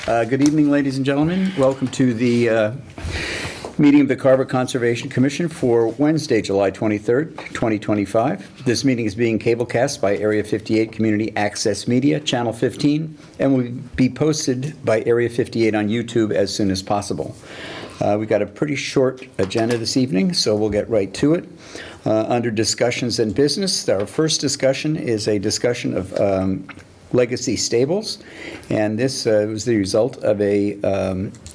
Good evening, ladies and gentlemen. Welcome to the meeting of the Carver Conservation Commission for Wednesday, July 23rd, 2025. This meeting is being cablecast by Area 58 Community Access Media, Channel 15, and will be posted by Area 58 on YouTube as soon as possible. We've got a pretty short agenda this evening, so we'll get right to it. Under discussions and business, our first discussion is a discussion of legacy stables, and this was the result of a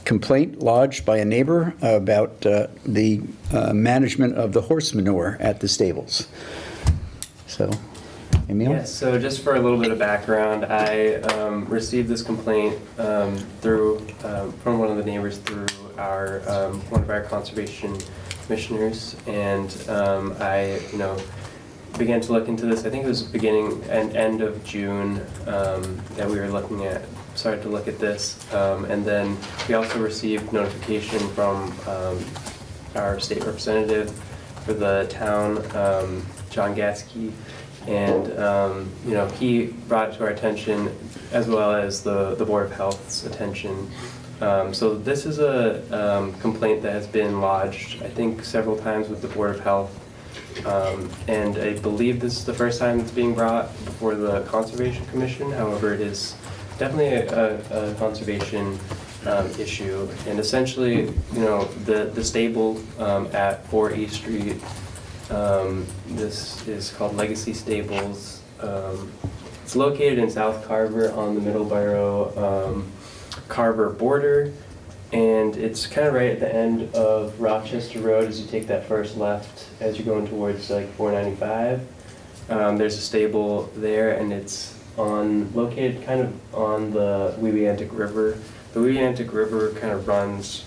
complaint lodged by a neighbor about the management of the horse manure at the stables. So, Emil? Yes, so just for a little bit of background, I received this complaint from one of the neighbors through our one of our conservation commissioners, and I began to look into this. I think it was beginning and end of June that we were started to look at this, and then we also received notification from our state representative for the town, John Gatsky, and he brought it to our attention as well as the Board of Health's attention. So this is a complaint that has been lodged, I think, several times with the Board of Health. And I believe this is the first time it's being brought before the Conservation Commission. However, it is definitely a conservation issue. And essentially, the stable at 4 East Street, this is called Legacy Stables. It's located in South Carver on the Middleborough Carver border. And it's kind of right at the end of Rochester Road as you take that first left as you're going towards like 495. There's a stable there, and it's located kind of on the Weebiantic River. The Weebiantic River kind of runs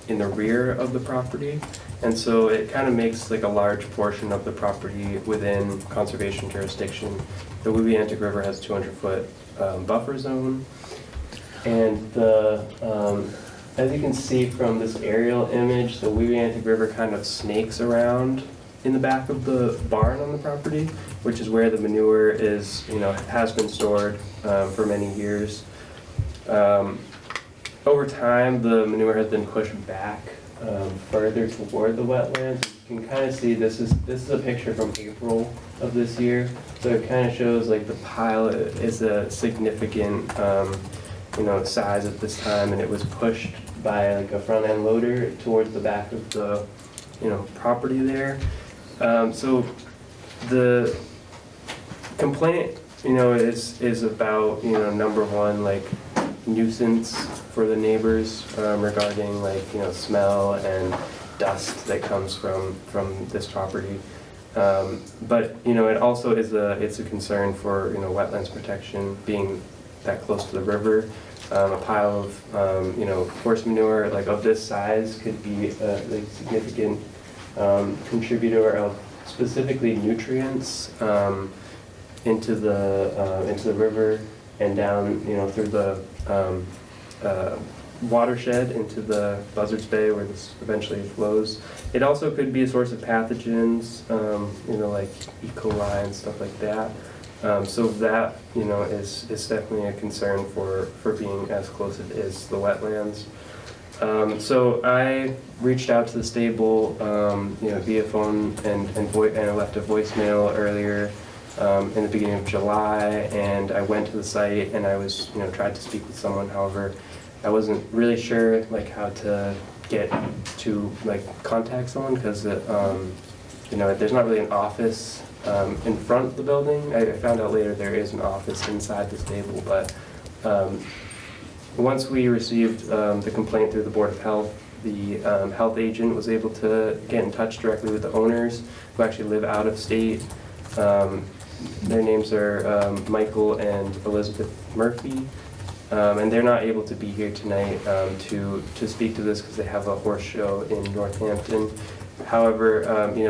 in the rear of the property, and so it kind of makes like a large portion of the property within conservation jurisdiction. The Weebiantic River has a 200-foot buffer zone. And as you can see from this aerial image, the Weebiantic River kind of snakes around in the back of the barn on the property, which is where the manure has been stored for many years. Over time, the manure has been pushed back further toward the wetlands. You can kind of see this is a picture from April of this year, so it kind of shows like the pile is a significant size at this time, and it was pushed by like a front end loader towards the back of the property there. So the complaint is about number one, like nuisance for the neighbors regarding like smell and dust that comes from this property. But it also is a concern for wetlands protection, being that close to the river. A pile of horse manure like of this size could be a significant contributor of specifically nutrients into the river and down through the watershed into the Buzzards Bay where this eventually flows. It also could be a source of pathogens, like E. coli and stuff like that. So that is definitely a concern for being as close as it is to the wetlands. So I reached out to the stable via phone and I left a voicemail earlier in the beginning of July, and I went to the site and I was tried to speak with someone. However, I wasn't really sure like how to get to like contact someone because there's not really an office in front of the building. I found out later there is an office inside the stable, but once we received the complaint through the Board of Health, the health agent was able to get in touch directly with the owners who actually live out of state. Their names are Michael and Elizabeth Murphy, and they're not able to be here tonight to speak to this because they have a horse show in Northampton. However,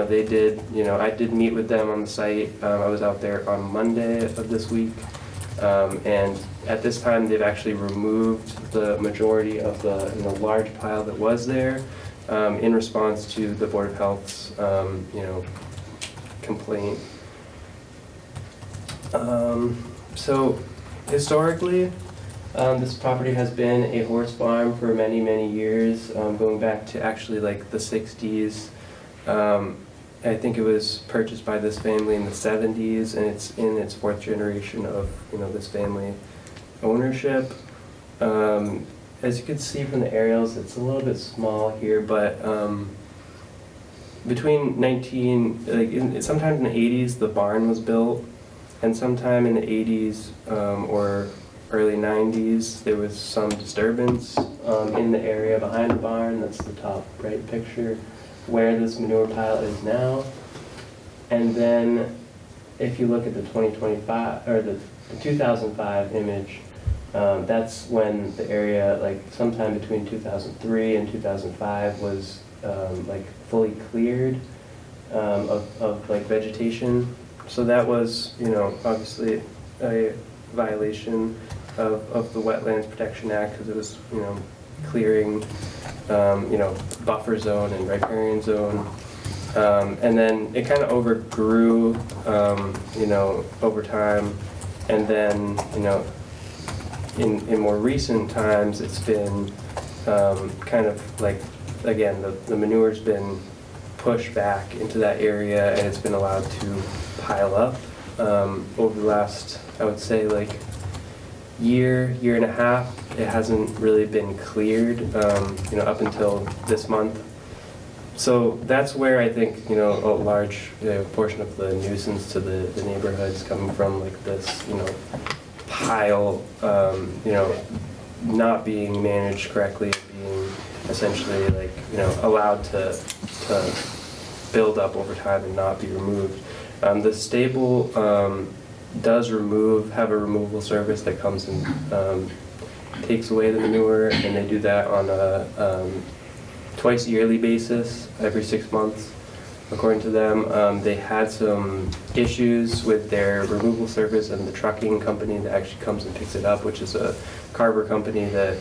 they did, I did meet with them on the site. I was out there on Monday of this week, and at this time they've actually removed the majority of the large pile that was there in response to the Board of Health's complaint. So historically, This property has been a horse farm for many, many years, going back to actually like the 60s. I think it was purchased by this family in the 70s, and it's in its fourth generation of this family ownership. As you can see from the aerials, it's a little bit small here, but between sometime in the 80s, the barn was built, and sometime in the 80s or early 90s, there was some disturbance in the area behind the barn. That's the top right picture, where this manure pile is now. And then if you look at the 2025 or the 2005 image, that's when the area, like sometime between 2003 and 2005, was like fully cleared of like vegetation. So that was, obviously a violation of the Wetlands Protection Act, because it was, clearing, buffer zone and riparian zone. And then it kind of overgrew, over time. And then, in more recent times, it's been kind of like, again, the manure's been pushed back into that area, and it's been allowed to pile up over the last, I would say, like year and a half. It hasn't really been cleared, up until this month. So that's where I think, a large portion of the nuisance to the neighborhoods coming from, like this, pile, not being managed correctly, being essentially like, allowed to build up over time and not be removed. The stable does have a removal service that comes and takes away the manure, and they do that on a twice yearly basis, every 6 months, according to them. They had some issues with their removal service and the trucking company that actually comes and picks it up, which is a Carver company that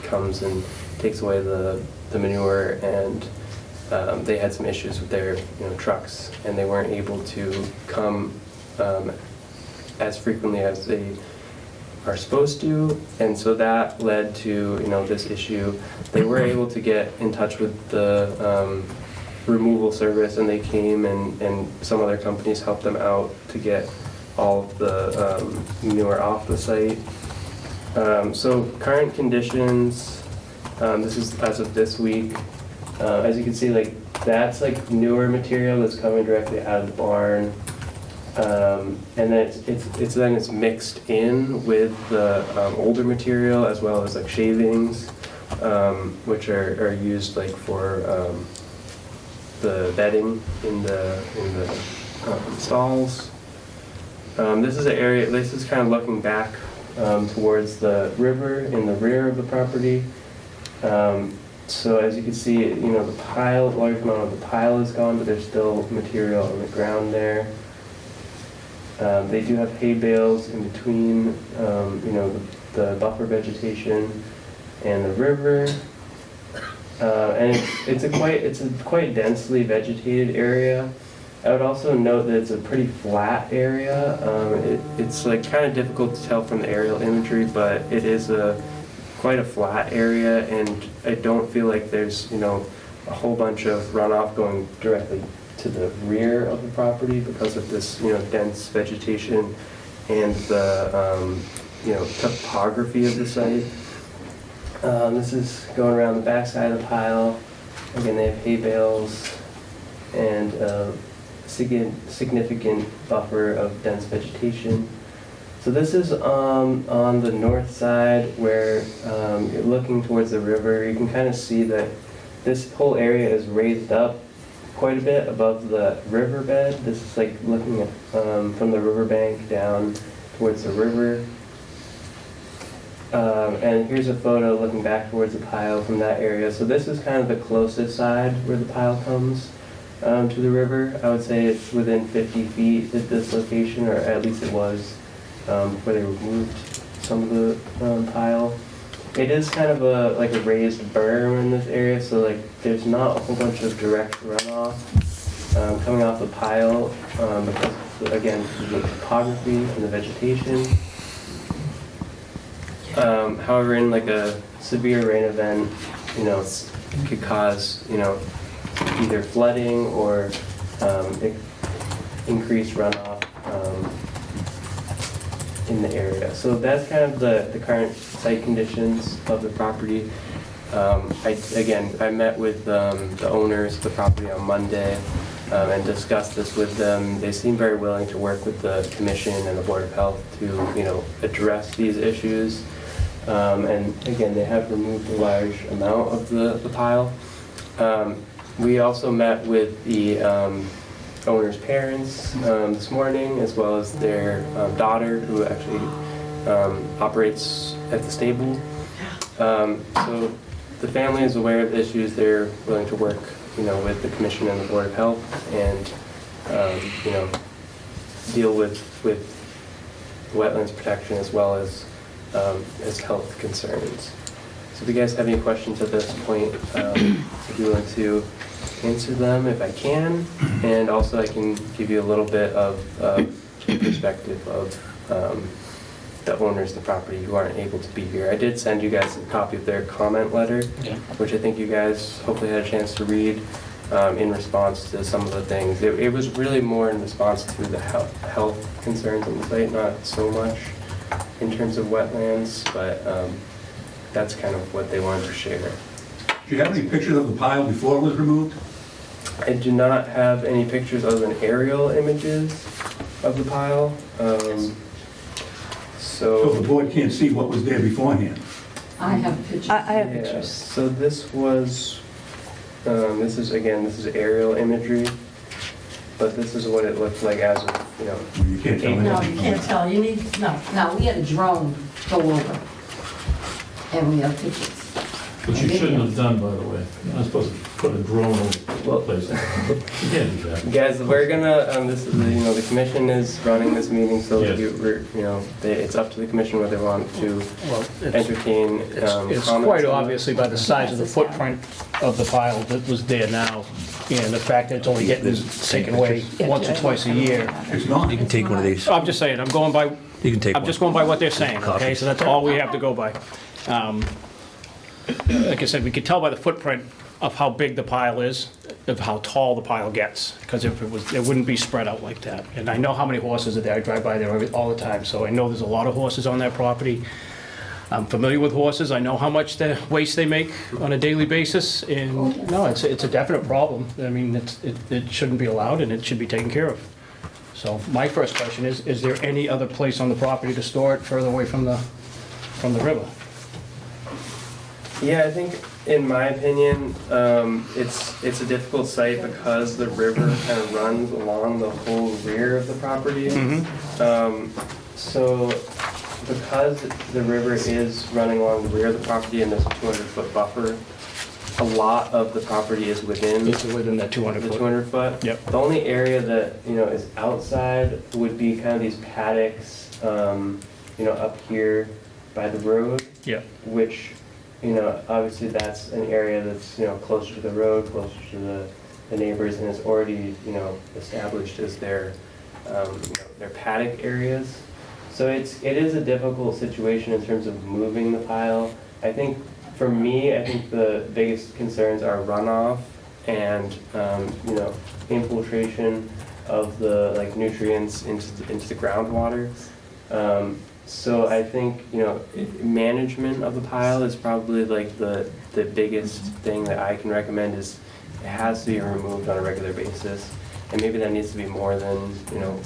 comes and takes away the manure, and they had some issues with their trucks, and they weren't able to come as frequently as they are supposed to, and so that led to this issue. They were able to get in touch with the removal service, and they came, and some other companies helped them out to get all of the manure off the site. So current conditions, this is as of this week. As you can see, like that's like newer material that's coming directly out of the barn. And then it's mixed in with the older material, as well as like shavings, which are used like for the bedding in the stalls. This is an area. This is kind of looking back towards the river in the rear of the property. So as you can see, the pile, large amount of the pile is gone, but there's still material on the ground there. They do have hay bales in between, the buffer vegetation and the river, and it's a quite densely vegetated area. I would also note that it's a pretty flat area. It's like kind of difficult to tell from the aerial imagery, but it is quite a flat area, and I don't feel like there's a whole bunch of runoff going directly to the rear of the property because of this dense vegetation and the topography of the site. This is going around the back side of the pile. Again, they have hay bales and significant buffer of dense vegetation. So this is on the north side where you're looking towards the river. You can kind of see that this whole area is raised up quite a bit above the riverbed. This is like looking at from the riverbank down towards the river. And here's a photo looking back towards the pile from that area. So this is kind of the closest side where the pile comes to the river. I would say it's within 50 feet at this location, or at least it was before they removed some of the pile. It is kind of like a raised berm in this area, so like there's not a whole bunch of direct runoff coming off the pile because, again, the topography and the vegetation. However, in like a severe rain event, it could cause, either flooding or increased runoff in the area. So that's kind of the current site conditions of the property. I met with the owners of the property on Monday and discussed this with them. They seem very willing to work with the commission and the Board of Health to, address these issues. And again, they have removed a large amount of the pile. We also met with the owner's parents this morning, as well as their daughter, who actually operates at the stable. So the family is aware of the issues. They're willing to work, with the commission and the Board of Health, and deal with wetlands protection as well as health concerns. So if you guys have any questions at this point, I'd be willing to answer them if I can, and also I can give you a little bit of perspective of the owners of the property who aren't able to be here. I did send you guys a copy of their comment letter, which I think you guys hopefully had a chance to read in response to some of the things. It was really more in response to the health concerns on the site, not so much in terms of wetlands, but that's kind of what they wanted to share. Do you have any pictures of the pile before it was removed? I do not have any pictures other than aerial images of the pile. So the board can't see what was there beforehand? I have pictures. I have Yeah, pictures. so this was, this is aerial imagery, but this is what it looked like as of, You can't tell No, me. you can't tell. You need, no, we had a drone go over. And we have pictures. Which you shouldn't have done, by the way. You're not supposed to put a drone over the place. You can't do that. Guys, we're gonna, this is, the commission is running this meeting, so Yes. it's up to the commission whether they want to Well, entertain it's comments quite on obviously by the size of the footprint of the pile that was there now, and the fact that it's only getting taken away once or twice a year. It's not. You can take one of these. I'm just saying, I'm going by, You can take I'm one. just going by what they're saying, okay? So that's all we have to go by. Like I said, we could tell by the footprint of how big the pile is, of how tall the pile gets, because if it was, it wouldn't be spread out like that. And I know how many horses are there, I drive by there all the time, so I know there's a lot of horses on that property. I'm familiar with horses, I know how much waste they make on a daily basis, and no, it's a definite problem. I mean, it shouldn't be allowed, and it should be taken care of. So my first question is there any other place on the property to store it further away from the river? Yeah, I think, in my opinion, it's a difficult site because the river kind of runs along the whole rear of the property. So because the river is running along the rear of the property and there's a 200-foot buffer, a lot of the property is within It's within that 200 the foot. 200 foot. Yep. The only area that, is outside would be kind of these paddocks, up here by the road, Yeah. which, obviously that's an area that's, closer to the road, closer to the neighbors, and it's already, established as their paddock areas. So it is a difficult situation in terms of moving the pile. I think, for me, the biggest concerns are runoff and, infiltration of the, nutrients into the groundwater. So I think, management of the pile is probably the biggest thing that I can recommend is it has to be removed on a regular basis. And maybe that needs to be more than,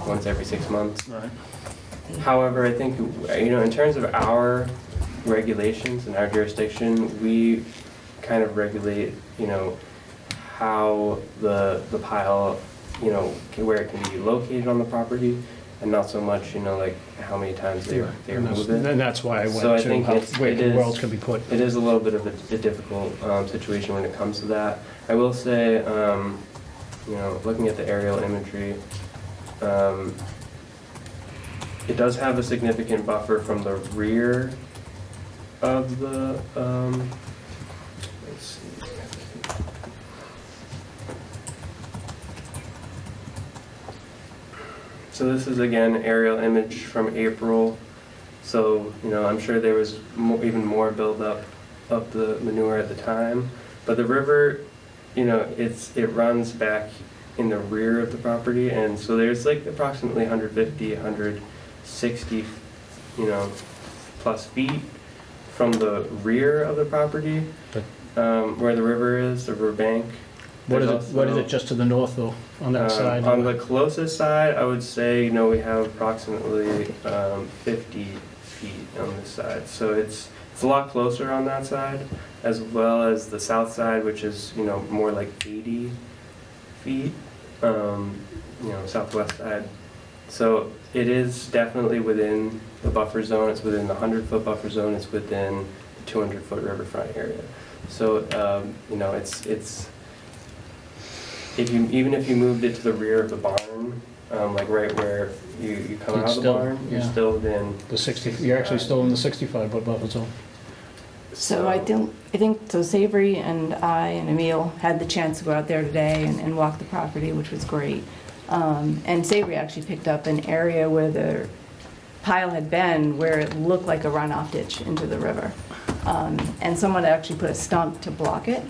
once every 6 months. Right. However, I think, in terms of our regulations and our jurisdiction, we kind of regulate, how the pile, where it can be located on the property, and not so much, how many times they remove it. And that's why I So I went to think how, it's- where it the is- wells can be put. It is a little bit of a difficult situation when it comes to that. I will say, looking at the aerial imagery, it does have a significant buffer from the rear of the, let's see. So this is again aerial image from April. So, I'm sure there was even more buildup of the manure at the time. But the river, it runs back in the rear of the property, and so there's like approximately 150, 160, plus feet from the rear of the property, where the river is, the river bank. What is There's it also- just to the north though, on that side? On the closest side, I would say, we have approximately 50 feet on this side. So it's a lot closer on that side, as well as the south side, which is, more like 80 feet, southwest side. So it is definitely within the buffer zone. It's within the 100-foot buffer zone. It's within the 200-foot riverfront area. So, it's even if you moved it to the rear of the barn, like right where you come out of the barn, you're still within. The 60, you're actually still in the 65-foot buffer zone. So I think, so Savory and I and Emil had the chance to go out there today and walk the property, which was great. And Savory actually picked up an area where the pile had been, where it looked like a runoff ditch into the river. And someone actually put a stump to block it.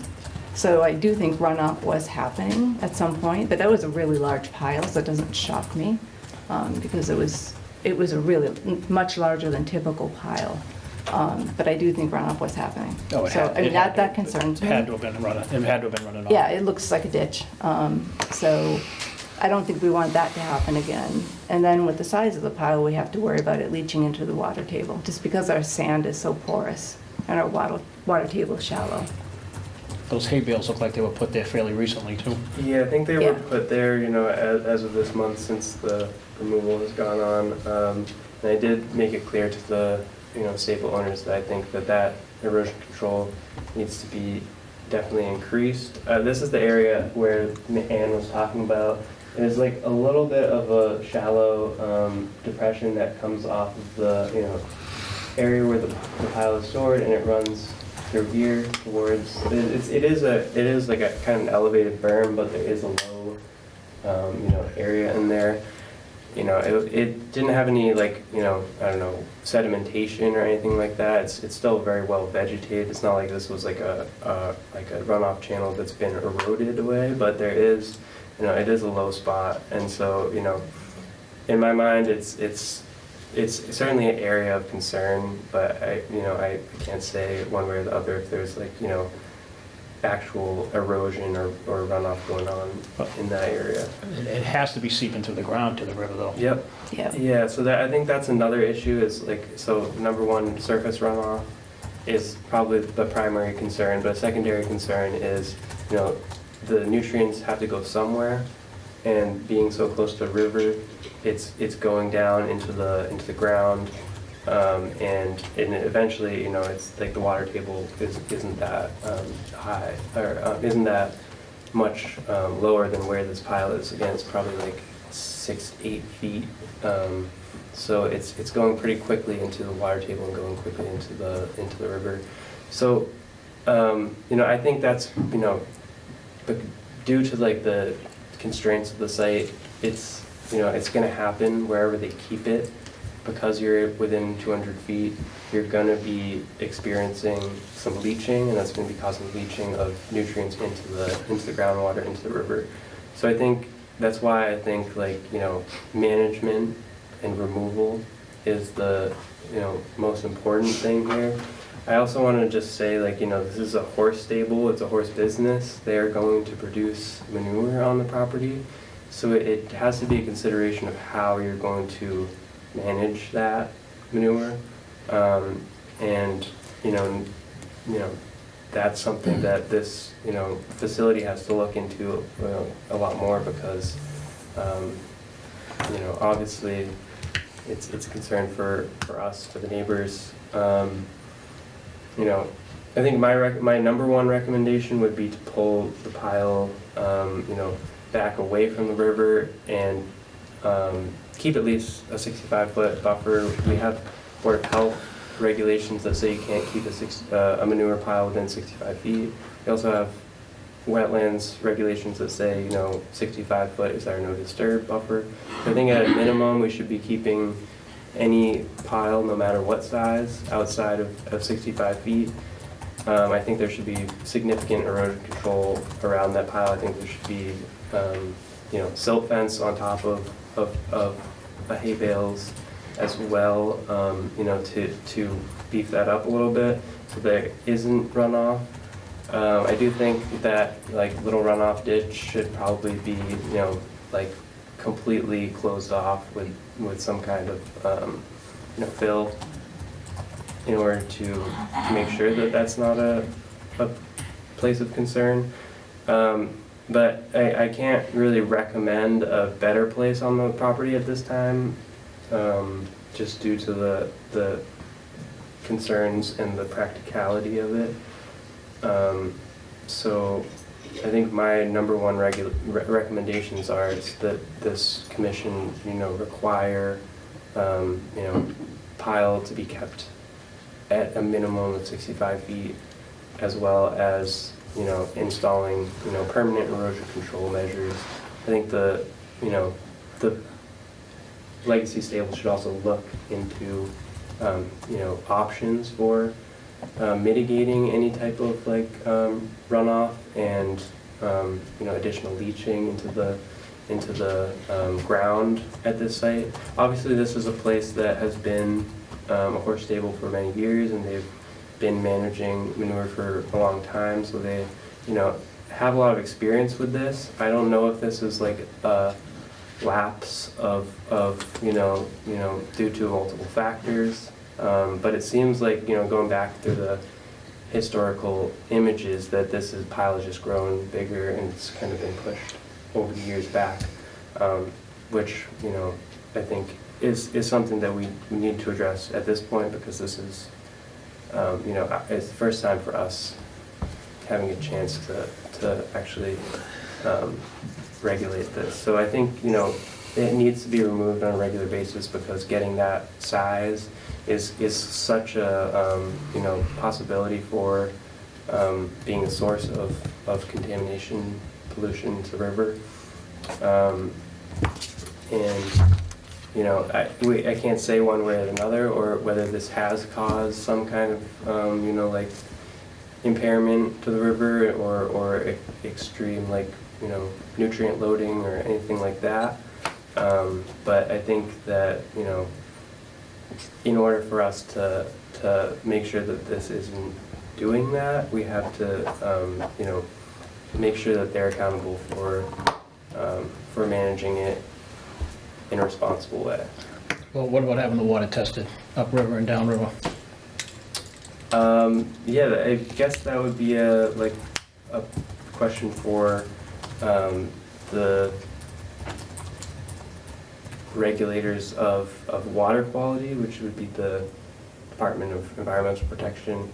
So I do think runoff was happening at some point, but that was a really large pile, so it doesn't shock me, because it was a really much larger than typical pile. But I do think runoff was happening. Oh, it So, had- I mean, it had- that concerns me. It had to have been running off. Yeah, it looks like a ditch. So I don't think we want that to happen again. And then with the size of the pile, we have to worry about it leaching into the water table, just because our sand is so porous and our water table is shallow. Those hay bales look like they were put there fairly recently too. Yeah, I think they Yeah. were put there, as of this month since the removal has gone on. And I did make it clear to the, staple owners that I think that erosion control needs to be definitely increased. This is the area where Ann was talking about. There's like a little bit of a shallow depression that comes off of the, area where the pile is stored, and it runs through here towards, it is like a kind of an elevated berm, but there is a low, area in there. It didn't have any sedimentation or anything like that. It's still very well vegetated. It's not like this was like a runoff channel that's been eroded away, but there is, it is a low spot. And so, in my mind, it's certainly an area of concern, but I can't say one way or the other if there's actual erosion or runoff going on in that area. It has to be seeping through the ground to the river though. Yep. Yeah. Yeah, so I think that's another issue is so number one, surface runoff is probably the primary concern, but a secondary concern is, the nutrients have to go somewhere, and being so close to the river, it's going down into the ground, and eventually, it's like the water table isn't that high, or isn't that much lower than where this pile is. Again, it's probably like 6-8 feet. So it's going pretty quickly into the water table and going quickly into the river. So I think that's but due to the constraints of the site, it's going to happen wherever they keep it. Because you're within 200 feet, you're going to be experiencing some leaching, and that's going to be causing leaching of nutrients into the groundwater, into the river. So I think that's why I think management and removal is the most important thing here. I also want to just say this is a horse stable, it's a horse business. They are going to produce manure on the property, so it has to be a consideration of how you're going to manage that manure, and that's something that this facility has to look into a lot more, because obviously it's a concern for us, for the neighbors. I think my number one recommendation would be to pull the pile back away from the river and keep at least a 65-foot buffer. We have Board of Health regulations that say you can't keep a manure pile within 65 feet. We also have wetlands regulations that say 65 foot is our no disturb buffer. I think at a minimum we should be keeping any pile, no matter what size, outside of 65 feet. I think there should be significant erosion control around that pile. I think there should be, silt fence on top of hay bales as well, to beef that up a little bit so there isn't runoff. I do think that like little runoff ditch should probably be, completely closed off with some kind of, fill in order to make sure that that's not a place of concern. But I can't really recommend a better place on the property at this time, just due to the concerns and the practicality of it. So I think my number one recommendations are is that this commission, require, pile to be kept at a minimum of 65 feet, as well as, installing, permanent erosion control measures. I think the legacy stable should also look into, options for mitigating any type of runoff and, additional leaching into the ground at this site. Obviously, this is a place that has been a horse stable for many years, and they've been managing manure for a long time, so they, have a lot of experience with this. I don't know if this is like a lapse of due to multiple factors, but it seems like, going back through the historical images, that pile has just grown bigger and it's kind of been pushed over the years back, which, I think is something that we need to address at this point, because this is, it's the first time for us having a chance to actually regulate this. So I think, it needs to be removed on a regular basis, because getting that size is such a, possibility for being a source of contamination, pollution to the river. I can't say one way or another, or whether this has caused some kind of, impairment to the river, or extreme, nutrient loading or anything like that. But I think that, in order for us to make sure that this isn't doing that, we have to, make sure that they're accountable for managing it in a responsible way. Well, what about having the water tested upriver and downriver? Yeah, I guess that would be a question for the regulators of water quality, which would be the Department of Environmental Protection.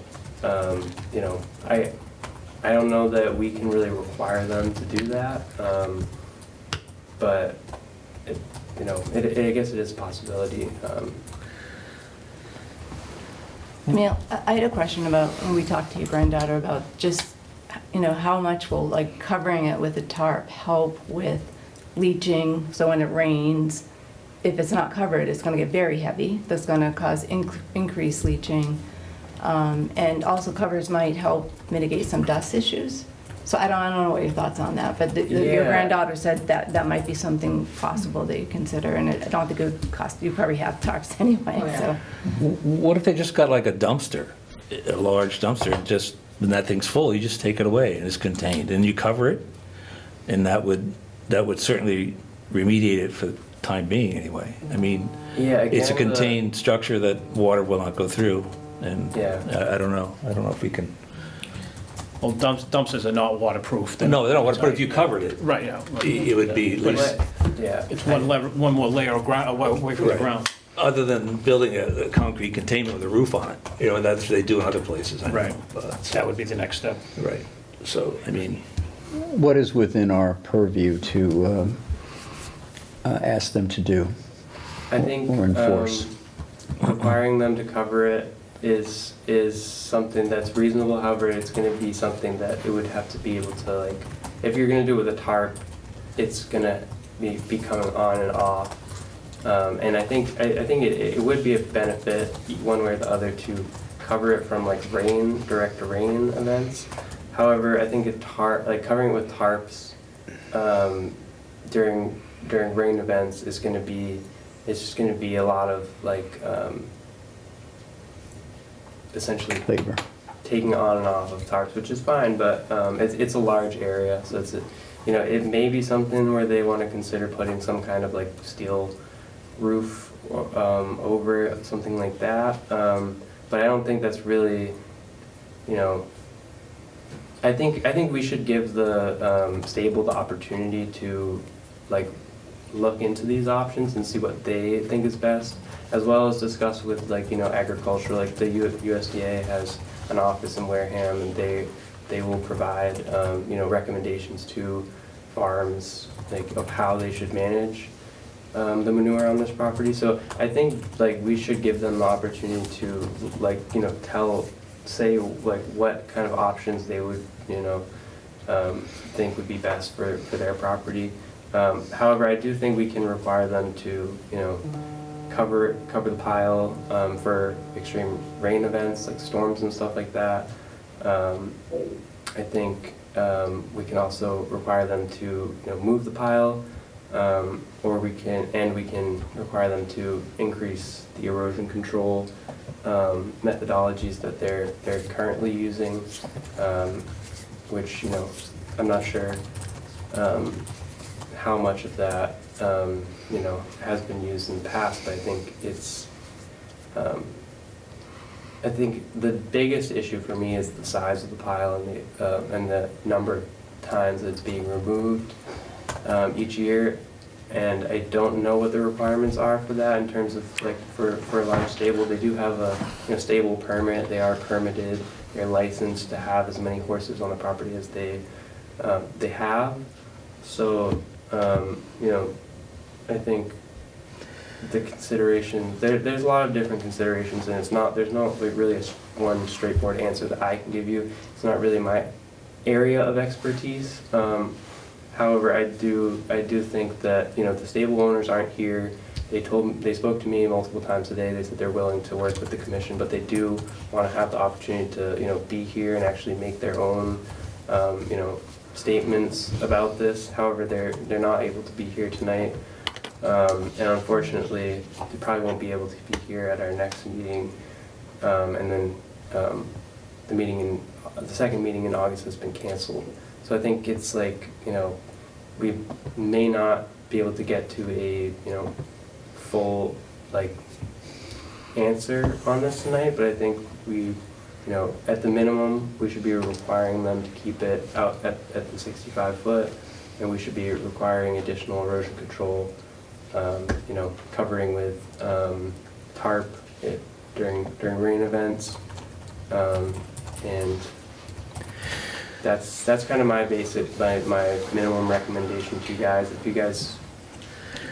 I don't know that we can really require them to do that, but I guess it is a possibility. Emil, I had a question about, when we talked to your granddaughter, about just, how much will covering it with a tarp help with leaching, so when it rains, if it's not covered, it's going to get very heavy. That's going to cause increased leaching. And also covers might help mitigate some dust issues. So I don't know what your thoughts on that, but your granddaughter said that might be something possible that you consider, and I don't think it would cost, you probably have tarps anyway, so. What if they just got like a dumpster, a large dumpster, and just, when that thing's full, you just take it away and it's contained, and you cover it, and that would certainly remediate it for the time being anyway. I mean, it's a contained structure that water will not go through, and I don't know if we can. Well, dumpsters are not waterproof. No, they don't, but if you covered it, Right, yeah. it would be at least, It's one more layer of ground, away from the ground. other than building a concrete containment with a roof on it, and that's what they do in other places. I know, Right. but- That would be the next step. Right, so, I mean, What is within our purview to ask them to do? I think Or enforce. requiring them to cover it is something that's reasonable. However, it's going to be something that it would have to be able to, if you're going to do it with a tarp, it's going to be coming on and off And I think it would be a benefit, one way or the other, to cover it from like direct rain events. However, I think covering it with tarps during rain events is going to be, it's just going to be a lot of like essentially Labor. taking on and off of tarps, which is fine, but it's a large area, so it may be something where they want to consider putting some kind of like steel roof over it, something like that. But I don't think that's really, I think we should give the stable the opportunity to like look into these options and see what they think is best, as well as discuss with like agriculture. Like the USDA has an office in Wareham, and they will provide recommendations to farms like of how they should manage the manure on this property. So I think like we should give them the opportunity to like say like what kind of options they would think would be best for their property. However, I do think we can require them to cover the pile for extreme rain events like storms and stuff like that. I think we can also require them to move the pile, or we can require them to increase the erosion control methodologies that they're currently using, which I'm not sure how much of that has been used in the past, but I think it's I think the biggest issue for me is the size of the pile and the number of times that it's being removed each year. And I don't know what the requirements are for that in terms of like for a large stable. They do have a stable permit. They are permitted. They're licensed to have as many horses on the property as they have. So I think the consideration there's a lot of different considerations, and there's no really one straightforward answer that I can give you. It's not really my area of expertise. However, I do think that the stable owners aren't here. They spoke to me multiple times today. They said they're willing to work with the commission, but they do want to have the opportunity to be here and actually make their own statements about this. However, they're not able to be here tonight, and unfortunately, they probably won't be able to be here at our next meeting. And then the second meeting in August has been canceled. So I think it's like we may not be able to get to a full like answer on this tonight, but I think we at the minimum we should be requiring them to keep it out at the 65 foot, and we should be requiring additional erosion control, covering with tarp during rain events, and that's kind of my minimum recommendation to you guys. If you guys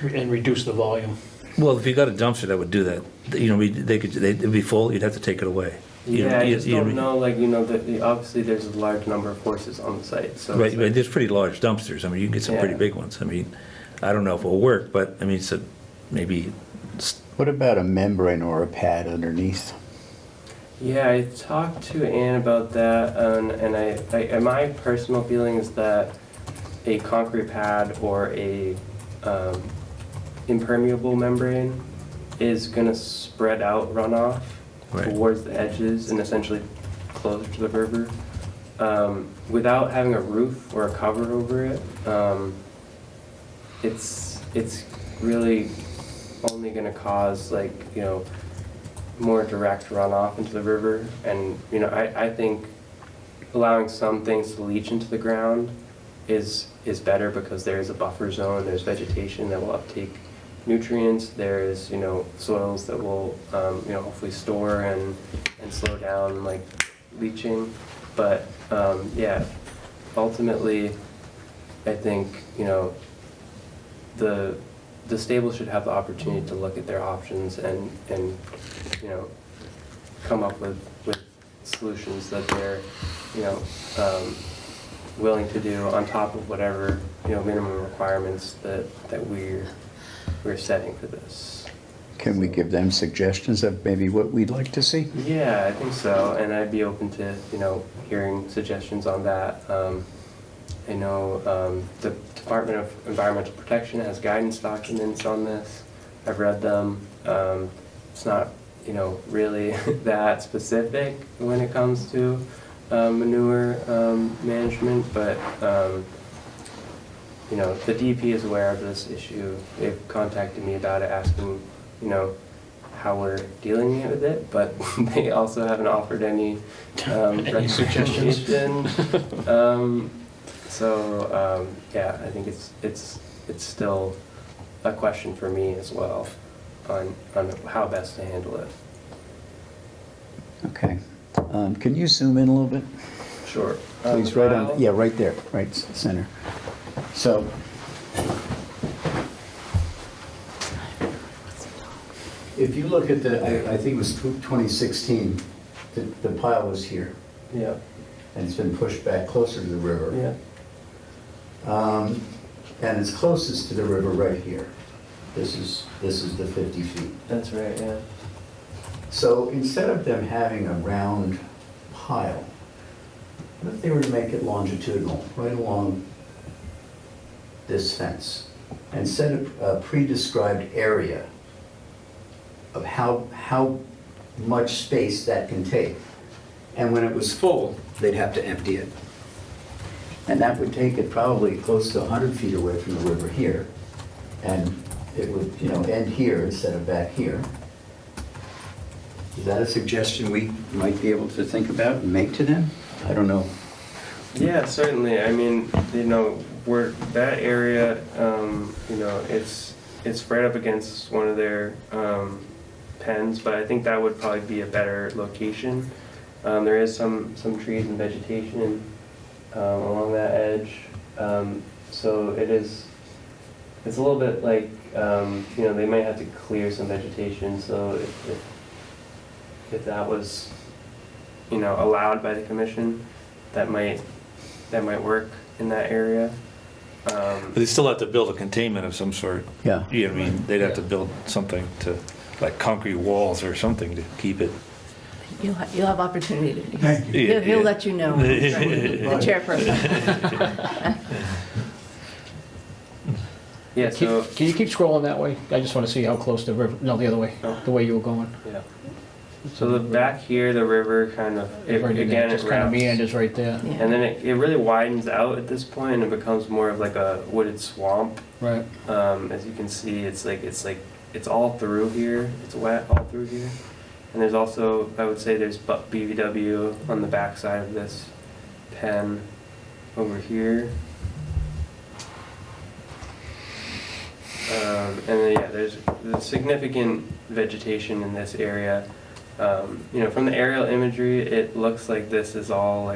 And reduce the volume. Well, if you got a dumpster that would do that, they'd be full, you'd have to take it away. I just don't know, that obviously there's a large number of horses on the site, so. Right, but there's pretty large dumpsters. I mean, you can get some pretty big ones. I mean, I don't know if it'll work, but I mean, so maybe. What about a membrane or a pad underneath? Yeah, I talked to Ann about that, and my personal feeling is that a concrete pad or a impermeable membrane is going to spread out runoff towards the edges and essentially closer to the river. Without having a roof or a cover over it, it's really only going to cause more direct runoff into the river. And I think allowing some things to leach into the ground is better, because there is a buffer zone. There's vegetation that will uptake nutrients. There's soils that will hopefully store and slow down leaching. But ultimately I think the stable should have the opportunity to look at their options and come up with solutions that they're willing to do on top of whatever minimum requirements that we're we're setting for this. Can we give them suggestions of maybe what we'd like to see? Yeah, I think so, and I'd be open to, hearing suggestions on that. I know the Department of Environmental Protection has guidance documents on this. I've read them. It's not, really that specific when it comes to manure management, but, the DEP is aware of this issue. They've contacted me about it, asking, how we're dealing with it, but they also haven't offered any Any suggestions? recommendations. Yeah, I think it's still a question for me as well on how best to handle it. Okay. Can you zoom in a little bit? Sure. Please, right on, yeah, right there, right center. So, if you look at I think it was 2016, the pile was here, Yeah, and it's been pushed back closer to the river. yeah, And it's closest to the river right here. This is the 50 feet. that's right, yeah. So instead of them having a round pile, what if they were to make it longitudinal, right along this fence, and set a pre-described area of how much space that can take. And when it was full, they'd have to empty it. And that would take it probably close to 100 feet away from the river here. And it would, end here instead of back here. Is that a suggestion we might be able to think about and make to them? I don't know. Yeah, certainly. I mean, where that area, it's right up against one of their pens, but I think that would probably be a better location. There is some trees and vegetation along that edge, so it's a little bit like they might have to clear some vegetation. So if that was allowed by the commission, that might work in that area. But they still have to build a containment of some sort. Yeah. I mean, they'd have to build something like concrete walls or something to keep it. You'll have opportunity to. Thank you. He'll let you know, the chairperson. Yeah. So Can you keep scrolling that way? I just want to see how close the river, no, the other way, the way you were going. yeah. So the back here, the river kind of Right in there, again it just kind of wraps. meanders right there. Yeah. And then it really widens out at this point and it becomes more of like a wooded swamp. Right. As you can see, it's all through here. It's wet all through here. And there's also, I would say, there's BVW on the back side of this pen over here. And then yeah, there's significant vegetation in this area. From the aerial imagery, it looks like this is all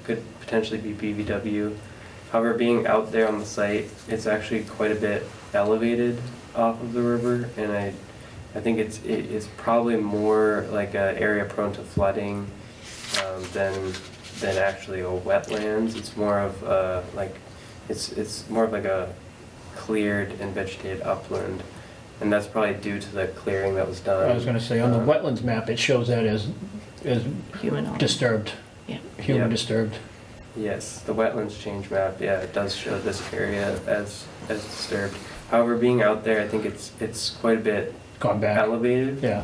could potentially be BVW. However, being out there on the site, it's actually quite a bit elevated off of the river, and I think it's probably more like an area prone to flooding than actually a wetlands. It's more of it's more of like a cleared and vegetated upland. And that's probably due to the clearing that was done. I was going to say, on the wetlands map, it shows that as Human. disturbed, Yeah. human Yeah. disturbed. Yes, the wetlands change map, yeah, it does show this area as disturbed. However, being out there, I think it's quite a bit Gone back. elevated. Yeah.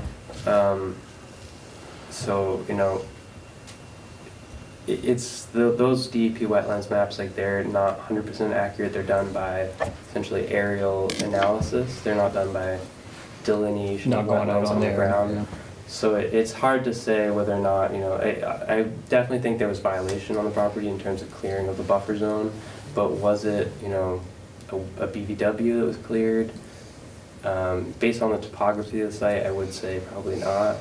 So, it's those DEP wetlands maps, they're not 100% accurate. They're done by essentially aerial analysis. They're not done by delineation Not of going out wetlands on on the there. ground. yeah. So it's hard to say whether or not, I definitely think there was violation on the property in terms of clearing of the buffer zone, but was it, a BVW that was cleared? Based on the topography of the site, I would say probably not.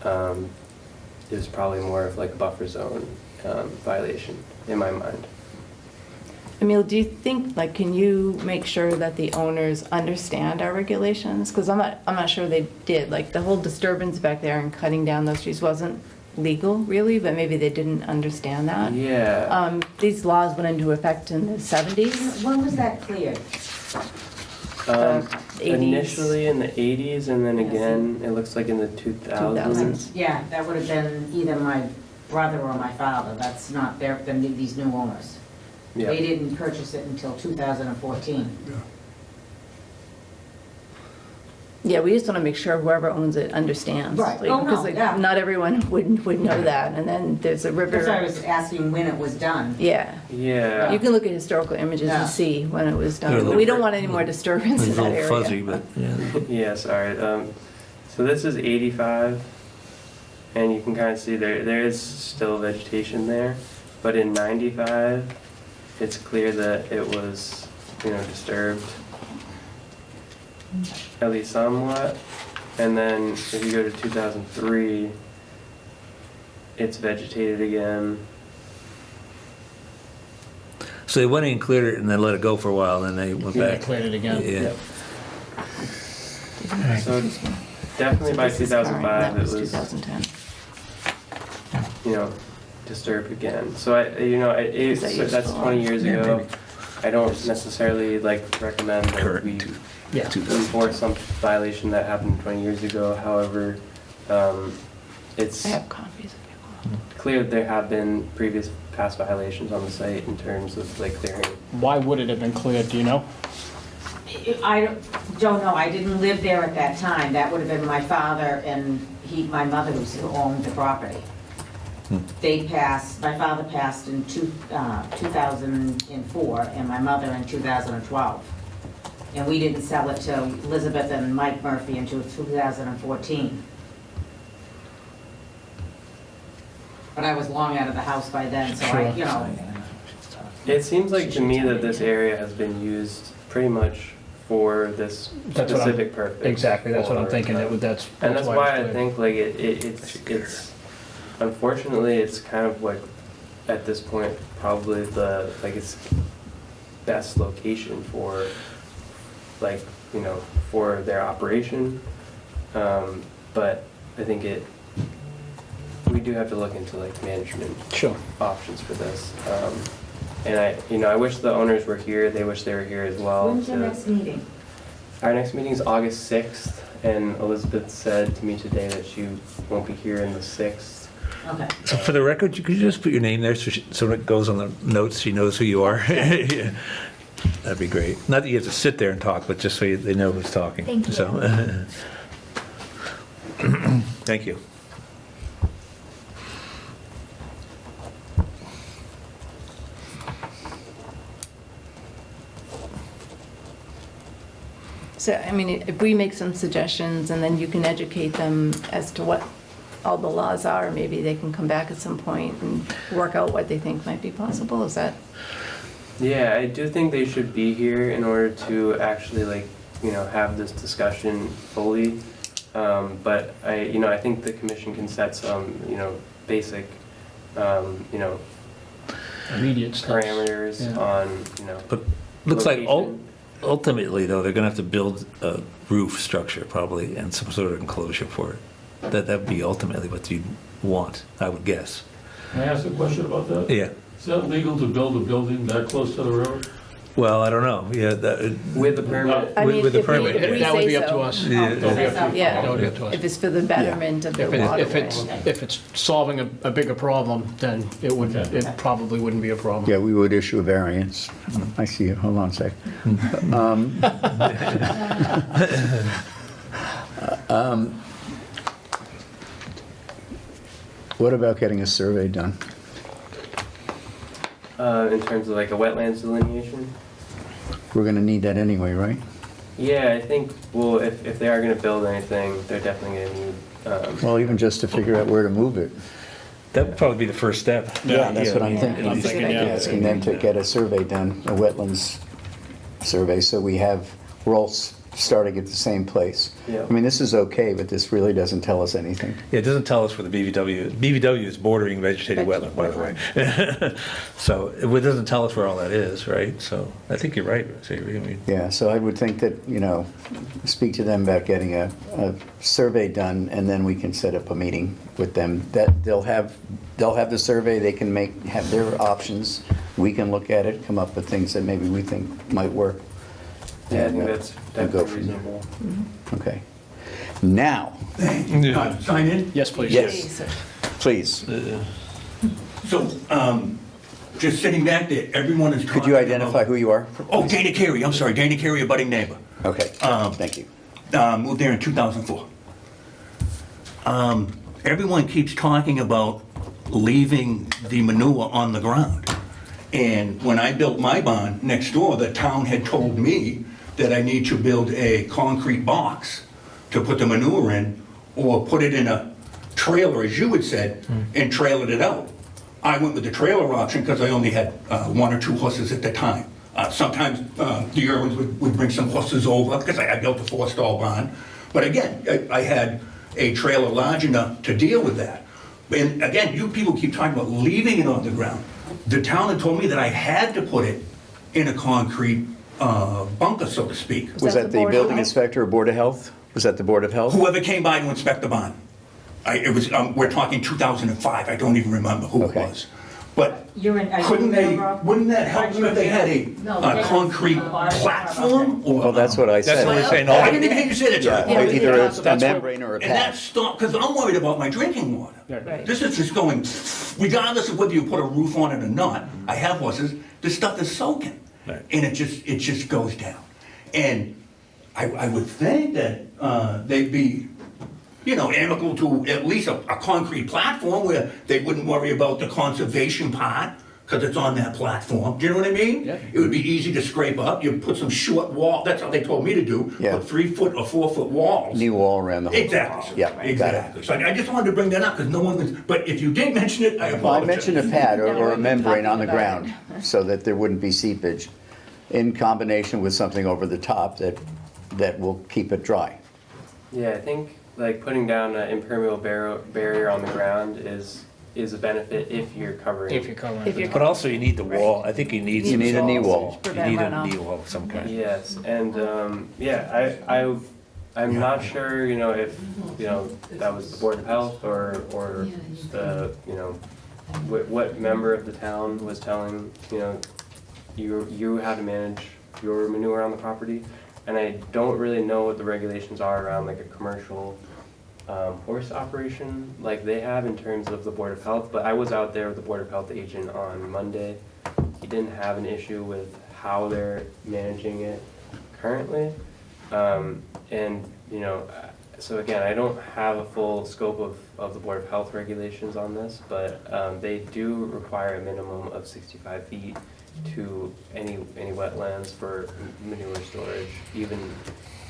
It was probably more of like a buffer zone violation in my mind. Emil, do you think, can you make sure that the owners understand our regulations? Because I'm not sure they did. The whole disturbance back there and cutting down those trees wasn't legal, really, but maybe they didn't understand that. Yeah. These laws went into effect in the 70s. When was that cleared? 80s? Initially in the 80s, and then again, it looks like in the 2000s. Yeah, that would have been either my brother or my father. That's not these new owners. Yeah. They didn't purchase it until 2014. Yeah, we just want to make sure whoever owns it understands. Right. Like, Oh, no, because, like, yeah. not everyone would know that, and then there's a river. That's why I was asking when it was done. Yeah. Yeah. You can look at historical images Yeah. and see when it was They're a done. little We don't want any more disturbance in It's a that little area. fuzzy, but, yeah. Yeah, sorry. So this is 85, and you can kind of see there is still vegetation there, but in 95, it's clear that it was, disturbed, at least somewhat. And then if you go to 2003, it's vegetated again. So they went in and cleared it and then let it go for a while, and then they went Yeah, back. cleared it again. Yeah. So definitely by This is current, 2005, that it was, 2010. disturbed again. So Is that your that's fault? 20 years Yeah, ago. maybe. I don't necessarily recommend that Current we to- Yeah. enforce some violation that happened 20 years ago. However, it's I have copies if you want. clear that there have been previous past violations on the site in terms of clearing. Why would it have been cleared, do you know? I don't know, I didn't live there at that time. That would have been my father and my mother who owned the property. My father passed in 2004 and my mother in 2012. And we didn't sell it to Elizabeth and Mike Murphy until 2014. But I was long out of the house by then, so Sure. It seems like to me that this area has been used pretty much for this That's what I'm- specific purpose. Exactly, that's what I'm or, thinking, uh, that's And that's it's why I cleared. think it's unfortunately it's kind of at this point probably its best location for for their operation. But I think we do have to look into management Sure. options for this. And I wish the owners were here. They wish they were here as well. When's your to- next meeting? Our next meeting is August 6th, and Elizabeth said to me today that she won't be here in the 6th. Okay. So for the record, could you just put your name there so when it goes on the notes, she knows who you are? Yeah. That'd be great. Not that you have to sit there and talk, but just so they know who's talking. Thank you. So, thank you. So, I mean, if we make some suggestions and then you can educate them as to what all the laws are, maybe they can come back at some point and work out what they think might be possible, is that? Yeah, I do think they should be here in order to actually have this discussion fully. But I think the commission can set some basic Immediate steps. parameters Yeah. on But looks like location. ultimately, though, they're going to have to build a roof structure probably and some sort of enclosure for it. That'd be ultimately what you'd want, I would guess. Can I ask a question about that? Yeah. Is that legal to build a building that close to the river? Well, I don't know. Yeah. With the permit. I mean, With the if we- permit. if we That would say be up to so. us. Yeah. Don't be up to- Yeah. That would be up to us. If it's for the betterment of the If waterway. it's solving a bigger problem, then Okay. it probably wouldn't be a problem. Yeah, we would issue a variance. I see you, hold on a sec. What about getting a survey done? In terms of a wetlands delineation. We're gonna need that anyway, right? Yeah, I think, well, if they are gonna build anything, they're definitely gonna need, Well, even just to figure out where to move it. That would probably be the first step. Yeah, that's what I'm Yeah. thinking. I'm thinking, yeah. Asking them to get a survey done, a wetlands survey, so we're all starting at the same place. Yeah. I mean, this is okay, but this really doesn't tell us anything. Yeah, it doesn't tell us where the BVW is. BVW is bordering vegetated wetland, by the way. So it doesn't tell us where all that is, right? So I think you're right, Savory. I mean, Yeah, so I would think that, speak to them about getting a survey done, and then we can set up a meeting with them. That they'll have the survey, they can have their options. We can look at it, come up with things that maybe we think might work. Yeah, I and, think that's and go definitely from there. reasonable. Okay. Now, Sign in? Yes, please. yes, please. So, just sitting back there, everyone is talking Could you identify about- who you are? Oh, Dana Carey, I'm sorry, Dana Carey, a budding neighbor. Okay, thank you. Moved there in 2004. Everyone keeps talking about leaving the manure on the ground. And when I built my barn next door, the town had told me that I need to build a concrete box to put the manure in, or put it in a trailer, as you had said, and trailer it out. I went with the trailer option because I only had 1 or 2 horses at the time. Sometimes the Irwins would bring some horses over because I built a 4-stall barn. But again, I had a trailer large enough to deal with that. And again, you people keep talking about leaving it on the ground. The town had told me that I had to put it in a concrete bunker, so to speak. Was that that the the Board of building Health? inspector or Board of Health? Was that the Board of Health? Whoever came by to inspect the barn. It was, we're talking 2005, I don't even remember who it Okay. was. But You're in, are you couldn't in they, Millbrook? wouldn't that help Aren't them you if they had No, a that's- concrete Okay. platform? Or Well, that's what I That's what we're said. saying. Oh, I didn't even hear you say that, Yeah, Charlie. Yeah, either a that's what- membrane or a And that pad. stopped, because I'm worried about my drinking water. Right. This is just going, regardless of whether you put a roof on it or not, I have horses, this stuff is soaking. Right. And it just goes down. And I would think that they'd be, amicable to at least a concrete platform where they wouldn't worry about the conservation part, because it's on that platform. Do you know what I mean? Yeah. It would be easy to scrape up. You put some short wall, that's what they told me to do. Yeah. Put 3-foot or 4-foot walls. Knee wall around the whole. Exactly. Yeah, got it. Exactly. So I just wanted to bring that up because no one was, but if you did mention it, I Well, I apologize. mentioned a pad No, or a we've been membrane on the talking ground about so that there wouldn't be seepage in combination with something over the top that will keep it dry. Yeah, I think like putting down an impermeable barrier on the ground is a benefit if you're covering. If you're covering. If you're- But also you need the wall, I think you need. You need a knee walls wall. to You prevent need a runoff. knee wall of some kind. Yes, and I'm not sure, if that was the Board of Health or the what member of the town was telling you how to manage your manure on the property, and I don't really know what the regulations are around like a commercial horse operation like they have in terms of the Board of Health. But I was out there with the Board of Health agent on Monday. He didn't have an issue with how they're managing it currently. So again, I don't have a full scope of the Board of Health regulations on this, but they do require a minimum of 65 feet to any wetlands for manure storage, even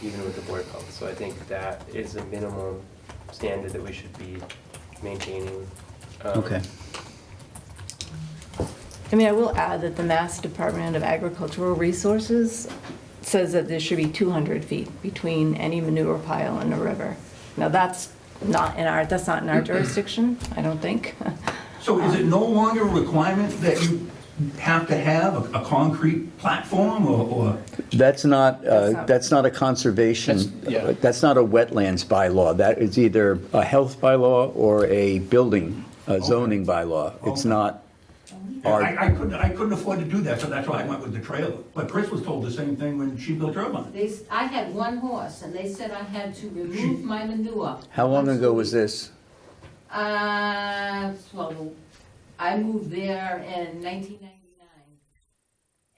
with the Board of Health. So I think that is a minimum standard that we should be maintaining. Okay. I mean, I will add that the Mass Department of Agricultural Resources says that there should be 200 feet between any manure pile and a river. Now, that's not in our jurisdiction, I don't think. So is it no longer a requirement that you have to have a concrete platform or? That's not That's not- a conservation, That's- yeah. that's not a wetlands bylaw. That is either a health bylaw or a building, a zoning bylaw. It's not our, I couldn't afford to do that, so that's why I went with the trailer. But Chris was told the same thing when she built her barn. I had 1 horse, and they said I had to remove my manure. how long ago was this? Well, I moved there in 1999,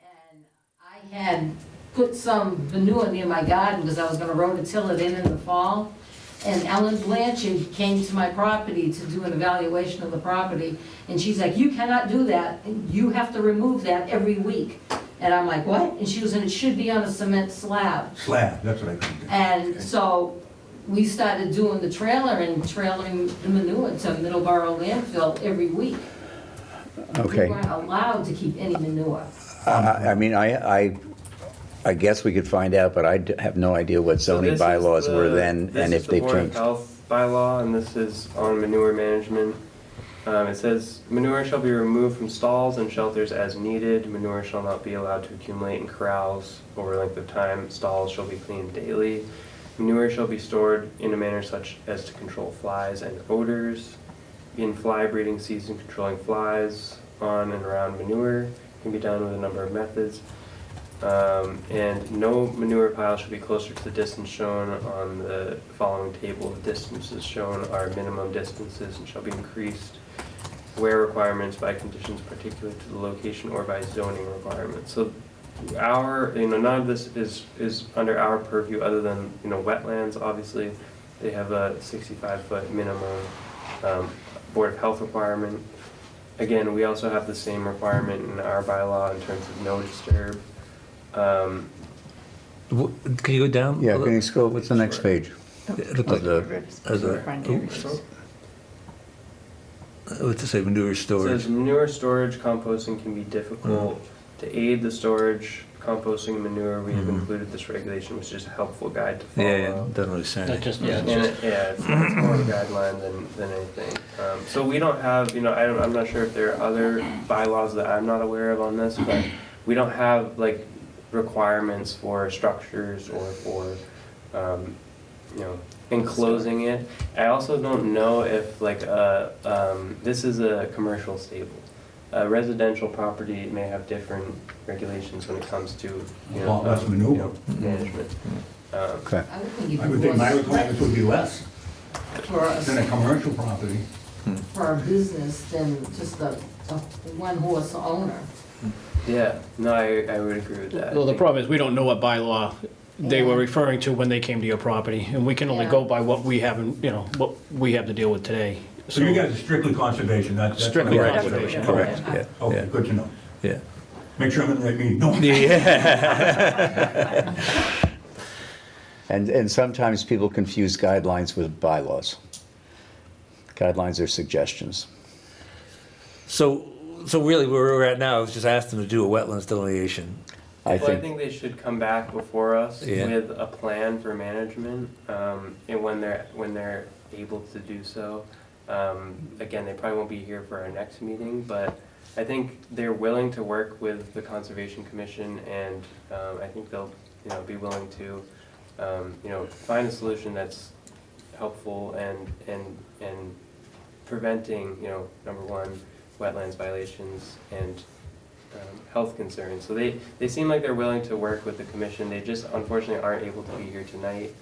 and I had put some manure near my garden because I was gonna rototill it in the fall. And Ellen Blanchard came to my property to do an evaluation of the property, and she's like, you cannot do that, you have to remove that every week. And I'm like, what? And she was, and it should be on a cement slab. Slab, that's what I think. And so we started doing the trailer and trailering the manure to Middleborough landfill every week. Okay. We weren't allowed to keep any manure. I mean, I guess we could find out, but I have no idea what So zoning this is bylaws were the- then and if they've This is the Board of changed. Health bylaw, and this is on manure management. It says, manure shall be removed from stalls and shelters as needed. Manure shall not be allowed to accumulate in corrals over a length of time. Stalls shall be cleaned daily. Manure shall be stored in a manner such as to control flies and odors. In fly breeding season, controlling flies on and around manure can be done with a number of methods. And no manure pile should be closer to the distance shown on the following table. The distances shown are minimum distances and shall be increased where requirements by conditions particular to the location or by zoning requirements. So none of this is under our purview other than, wetlands, obviously. They have a 65-foot minimum Board of Health requirement. Again, we also have the same requirement in our bylaw in terms of no disturb. Can you go down? Yeah, can you scroll, what's the next page? It looked like As a front area. What's it say, manure It storage? says manure storage, composting can be difficult. To aid the storage, composting and manure, we have included this regulation, which is a helpful guide to follow. Yeah, doesn't really say. That just, yeah, And it's just, it's more of a guideline than anything. So we don't have, I'm not sure if there are other bylaws that I'm not aware of on this, but we don't have like requirements for structures or for, enclosing it. I also don't know if this is a commercial stable. A residential property may have different regulations when it comes to, Lot less manure. management. Okay. I would think I would think my requirements would be less for us, than a commercial property. for a business than just a one-horse owner. Yeah, no, I would agree with that. well, the problem is, we don't know what bylaw they were referring to when they came to your property, and we can only go by what we have, what we have to deal with today. So you guys are strictly conservation, that's. Strictly what I'm- conservation. Correct, yeah. Okay, good to know. Yeah. Make sure I'm in the right meeting. No. And sometimes people confuse guidelines with bylaws. Guidelines are suggestions. So really where we're at now is just ask them to do a wetlands delineation. I Well, I think, think they should come back before us Yeah. with a plan for management, and when they're able to do so. Again, they probably won't be here for our next meeting, but I think they're willing to work with the Conservation Commission, and I think they'll, be willing to, find a solution that's helpful and preventing, number one, wetlands violations and health concerns. So they seem like they're willing to work with the commission. They just unfortunately aren't able to be here tonight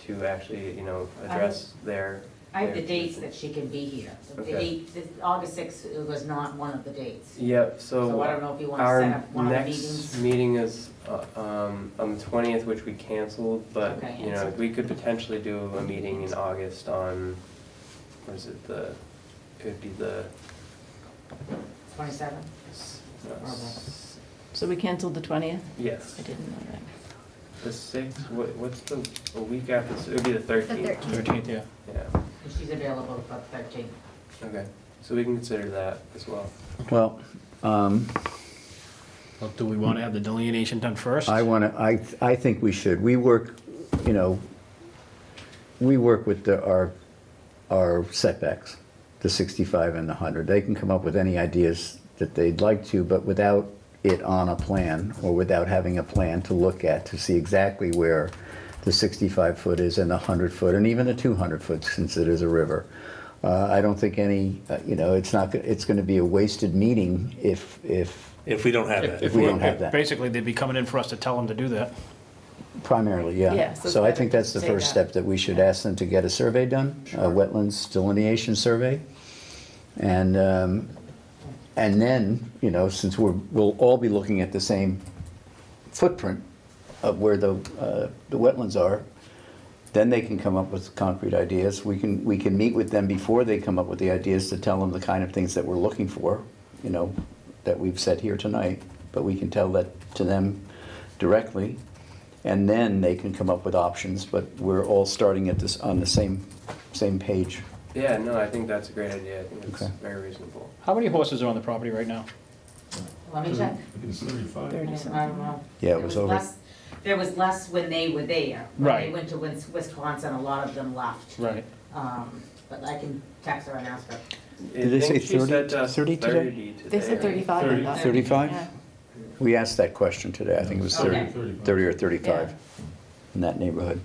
to actually, address their. I have the their dates position. that she can be here. The Okay. date, August 6th was not one of the dates. Yep, So I don't know if you want to our set up one of the next meetings. meeting is on the 20th, which we canceled, but, Okay, and so- we could potentially do a meeting in August on, what is it, it would be the, 27th? no, So we canceled the 20th? yes, I didn't know that. the 6th, what's a week after, it would be the 13th. 13th, yeah. Yeah, And she's available for 13th. okay, so we can consider that as well. well, Well, do we want to have the delineation done first? I think we should. We work with our setbacks, the 65 and the 100. They can come up with any ideas that they'd like to, but without it on a plan, or without having a plan to look at, to see exactly where the 65-foot is and the 100-foot, and even the 200-foot, since it is a river. I don't think it's going to be a wasted meeting if If we don't have that. If we don't have that. Basically, they'd be coming in for us to tell them to do that. primarily, yeah. Yeah, so So I it's think better that's the to say first that. step, that we should ask them to get a survey done, a wetlands delineation survey. And then, since we'll all be looking at the same footprint of where the wetlands are, then they can come up with concrete ideas. We can meet with them before they come up with the ideas to tell them the kind of things that we're looking for, that we've said here tonight, but we can tell that to them directly, and then they can come up with options, but we're all starting on the same page. Yeah, no, I think that's a great idea. I think it's Okay. very reasonable. How many horses are on the property right now? Let me check. I think it's 35. 30 I something. don't know. Yeah, it There was over. There was less when they were there. When Right. they went to Wisconsin, a lot of them left. Right. But I can text her and ask her. Did they say 30 today? 30 They said 35, I 30. thought. 35? Yeah. We asked that question today, I think it was 30, Okay. 30 or 35, in that neighborhood.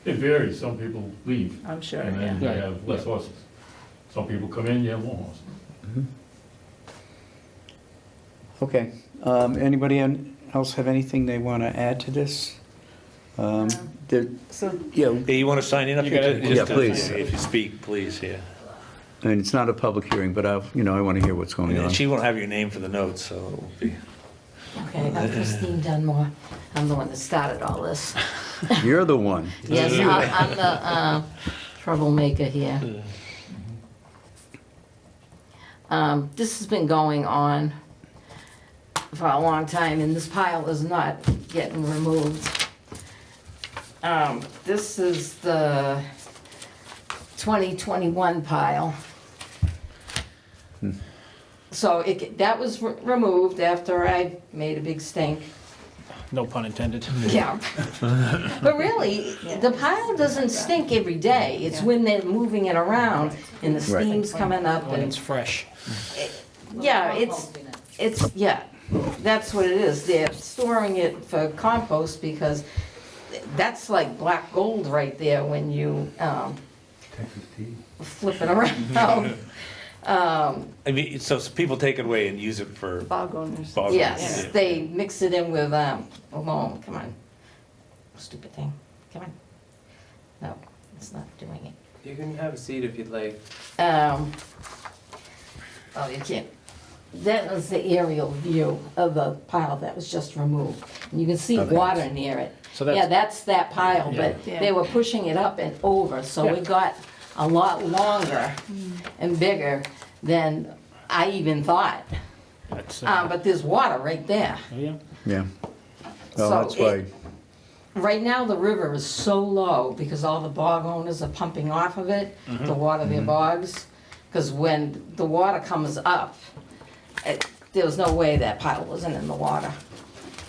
It varies, some people leave. I'm sure, And then yeah. you have less horses. Some people come in, you have more horses. Okay, anybody else have anything they want to add to this? There- So Yeah, Hey, you want to sign in up You here? gotta- Just, Yeah, please. If you speak, please, yeah. I mean, it's not a public hearing, but I want to hear what's going on. And she won't have your name for the notes, so it won't be. Okay, I'm Christine Dunmore. I'm the one that started all this. You're the one. Yes, I'm the troublemaker here. This has been going on for a long time, and this pile is not getting removed. This is the 2021 pile. So that was removed after I made a big stink. No pun intended. Yeah. But really, the pile doesn't stink every day. It's when they're moving it around and the Right. steam's coming up When and, it's fresh. yeah, yeah, that's what it is. They're storing it for compost because that's like black gold right there when you, flip it around. I mean, so people take it away and use it for bog owners. bog. Yes, Yeah. they mix it in with, loam, come on. Stupid thing, come on. No, it's not doing it. You can have a seat if you'd like. Oh, you can't. That was the aerial view of the pile that was just removed. And you can see Okay. water near it. So Yeah, that's, that's that pile, but Yeah. they were pushing it up and over, so Yeah. it got a lot longer and bigger than I even thought. that's, But there's water right there. oh, yeah. Yeah. Well, So that's why, Right now, the river is so low because all the bog owners are pumping off of it to water their bogs. Because when the water comes up, there was no way that pile wasn't in the water.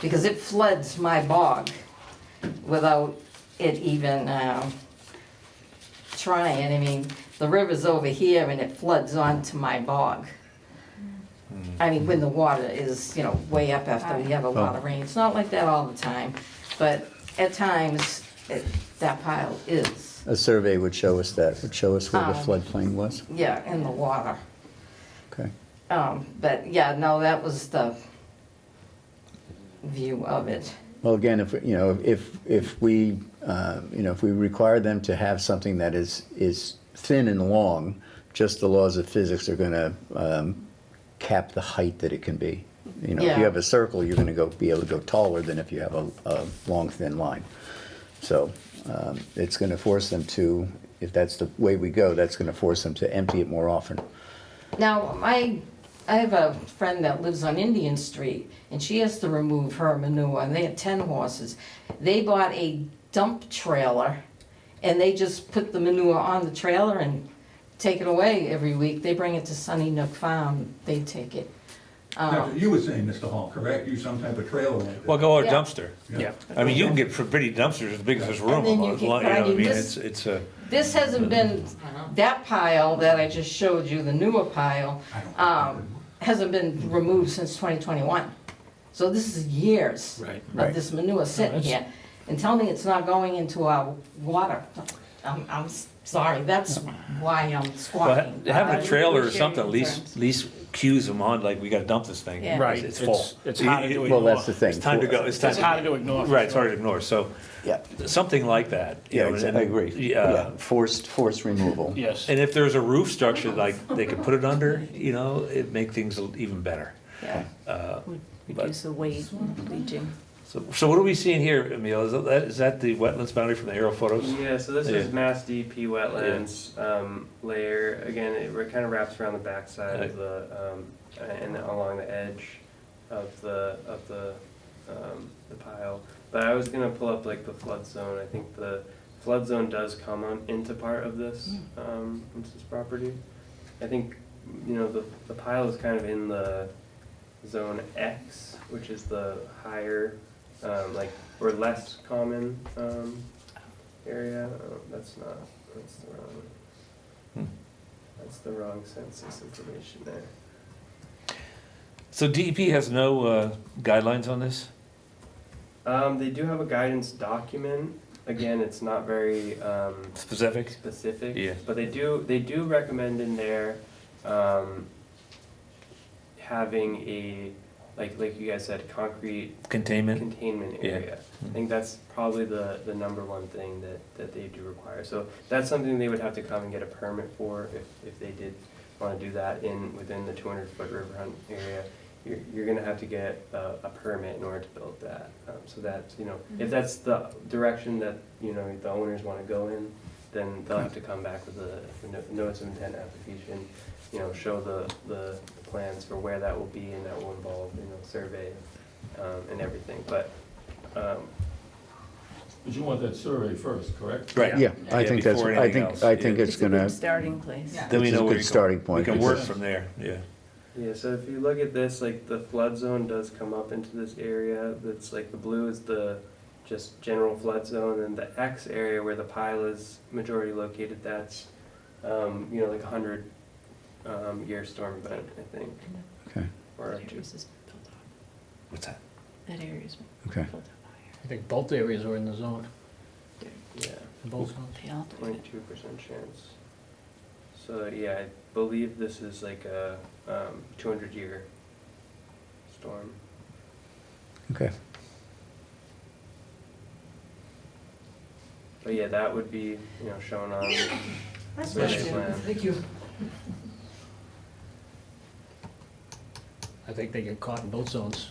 Because it floods my bog without it even trying. I mean, the river's over here and it floods onto my bog. I mean, when the water is, way up after we have a lot of rain. It's not like that all the time, but at times, that pile is, a survey would show us that, would show us where the floodplain was. yeah, in the water. Okay. But yeah, no, that was the view of it. Well, again, if we require them to have something that is thin and long, just the laws of physics are going to cap the height that it can be. If Yeah. you have a circle, you're going to be able to go taller than if you have a long, thin line. So it's going to force them to, if that's the way we go, that's going to force them to empty it more often. Now, I have a friend that lives on Indian Street, and she has to remove her manure, and they have 10 horses. They bought a dump trailer, and they just put the manure on the trailer and take it away every week. They bring it to Sunny Nook Farm, they take it. That's what you were saying, Mr. Hall, correct? Use some type of trailer like that. Well, go to a Yeah. dumpster. Yeah. I mean, you can get pretty dumpsters as big as this room. And then you can- know, but I mean, mean, this- it's a. This hasn't been, that pile that I just showed you, the newer pile, hasn't been removed since 2021. So this is years Right. of this manure sitting that's- here. And tell me it's not going into our water. I'm sorry, that's why I'm Well, squawking. having a trailer or we share something, at concerns. least cues them on, like, we gotta dump this thing. Yeah. Right. It's full. It's hard to do Well, ignore. that's the thing. It's time to go, it's time. It's harder to ignore. for Right, it's sure. hard to ignore, so, Yeah. something like that. you Yeah, know, exactly. I and- agree. Yeah. Yeah, forced removal. Yes. And if there's a roof structure, like, they could put it under, it'd make things even better. Yeah, would reduce the weight, bleaching. So what are we seeing here, Emil? Is that the wetlands boundary from the aerial photos? Yeah, so this Yeah. is Mass DP wetlands layer. Again, it kind of wraps around the backside of the and along the edge of the pile. But I was gonna pull up like the flood zone. I think the flood zone does come into part of this into this property. I think the pile is kind of in the zone X, which is the higher or less common area. That's the wrong. That's the wrong census information there. So DEP has no guidelines on this? They do have a guidance document. Again, it's not very Specific? specific. Yeah. But they do recommend in there having a like you guys said, concrete Containment? Yeah. area. I think that's probably the number one thing that they do require. So that's something they would have to come and get a permit for if they did want to do that within the 200-foot riverfront area. You're gonna have to get a permit in order to build that. So that's, if that's the direction that, the owners want to go in, then they'll have to come back with a notice of intent application, show the plans for where that will be, and that will involve, survey and everything. But But you want that survey first, correct? Right. Yeah, I think that's, before I anything think, else. I think it's It's a good gonna, starting place. Yeah. Then we It's a know where good starting point, We can work because- from there, yeah. yeah, so if you look at this, like the flood zone does come up into this area. That's like the blue is the just general flood zone, and the X area where the pile is majority located, that's like 100-year storm event, I think. okay, Or That up to. area's just built up. What's that? That area's okay. built up higher. I think both areas are in the zone, Yeah, both zones. They all do it. 22% chance. So yeah, I believe this is like a 200-year storm. Okay. But yeah, that would be shown on the survey plan. Thank you. I think they get caught in both zones.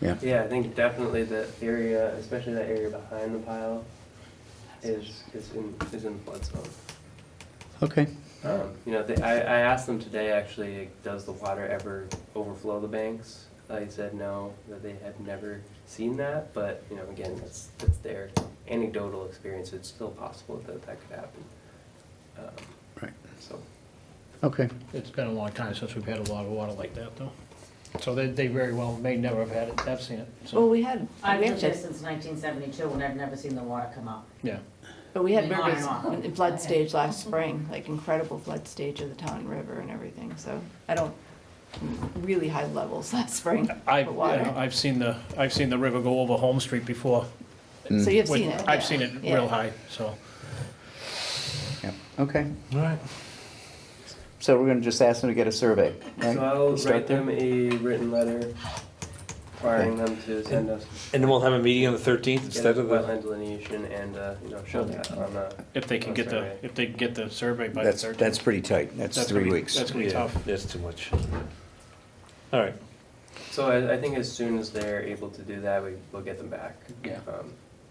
Yeah, Yeah, I think definitely the area, especially that area behind the pile, is in the flood zone. okay. I asked them today, actually, does the water ever overflow the banks? They said no, that they had never seen that, but, again, that's their anecdotal experience. It's still possible that could happen. Right. So, Okay, It's been a long time since we've had a lot of water like that, though. So they very well may never have had it, have seen it, Well, so, we had, I've we lived there actually, since 1972, and I've never seen the water come up. yeah. but we had On and rivers off. in flood stage last spring, like incredible flood stage of the Taunton River and everything, so I don't, really high levels last spring I've, of water. I've seen the river go over Home Street before. So you've With- seen it? I've yeah. seen it Yeah. real high, so. yeah, okay. All right. So we're gonna just ask them to get a survey, right? so I'll Start write there? them a written letter requiring them to send us And then we'll have a meeting on the 13th get instead a of the... wetland delineation and, show that on If they can get survey. the survey by the That's, 13th. that's pretty tight, that's That's 3 gonna be- weeks. That's gonna be Yeah, tough. that's too much. All right. So I think as soon as they're able to do that, we'll get them back. Yeah.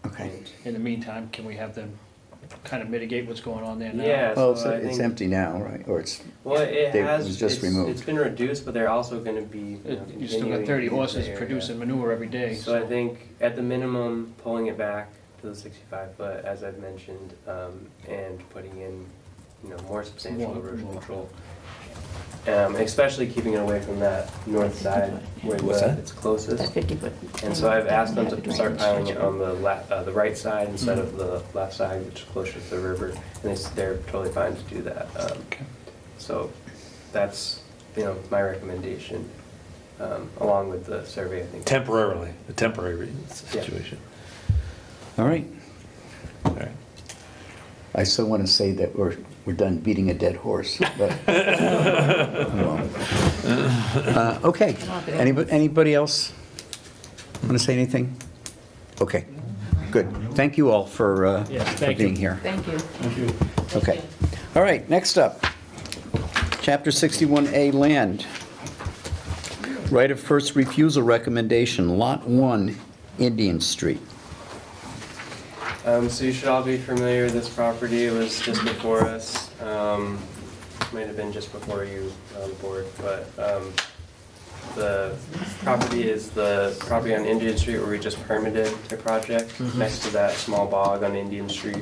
Okay. and- In the meantime, can we have them kind of mitigate what's going on there now? Yeah, Well, so I it's think, empty now, right, or it's, well, it they- has, it was just it's removed. been reduced, but they're also gonna be, You still got continuing 30 to use the horses area. producing manure every day, So I think at the minimum, pulling it back to the 65 foot, as I've mentioned, and putting in, more substantial More- erosion more. control. Especially keeping it away from that north side where What's that? it's closest. That 50-foot. And so I've asked them to Have a start drainage piling it ditch. on the right side instead of the left side, which is closer to the river, and they're totally fine to do that. So that's, my recommendation, along with the survey, I think. Temporarily, a temporary situation. all right. All right. I still want to say that we're done beating a dead horse, but. Okay, anybody else want to say anything? Okay, good. Thank you all for Yes, for thank you. being here. Thank you. Okay. All right, next up, Chapter 61A Land. Right of first refusal recommendation, Lot 1, Indian Street. So you should all be familiar with this property. It was just before us. Might have been just before you on the board, but the property is the property on Indian Street where we just permitted the project, next to that small bog on Indian Street.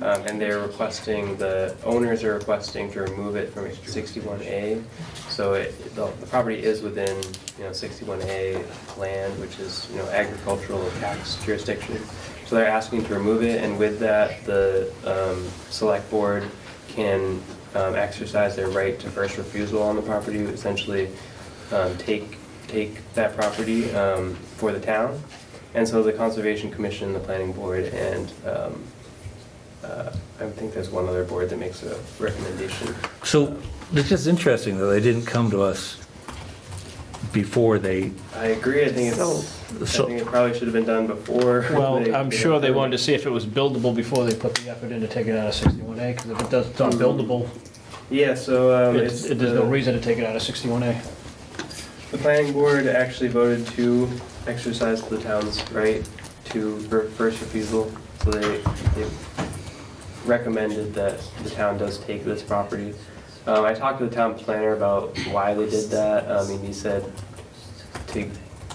And they're requesting, the owners are requesting to remove it from 61A. So the property is within, 61A land, which is, agricultural tax jurisdiction. So they're asking to remove it, and with that, the select board can exercise their right to first refusal on the property, essentially take that property for the town. And so the Conservation Commission, the Planning Board, and I think there's one other board that makes a recommendation. So it's just interesting that they didn't come to us before they, I agree, I think So- I think it probably should have been done before. Well, I'm sure they wanted to see if it was buildable before they put the effort in to take it out of 61A, because if it's not buildable, Yeah, so, there's no reason to take it out of 61A. the planning board actually voted to exercise the town's right for first refusal. So they recommended that the town does take this property. I talked to the town planner about why they did that. He said to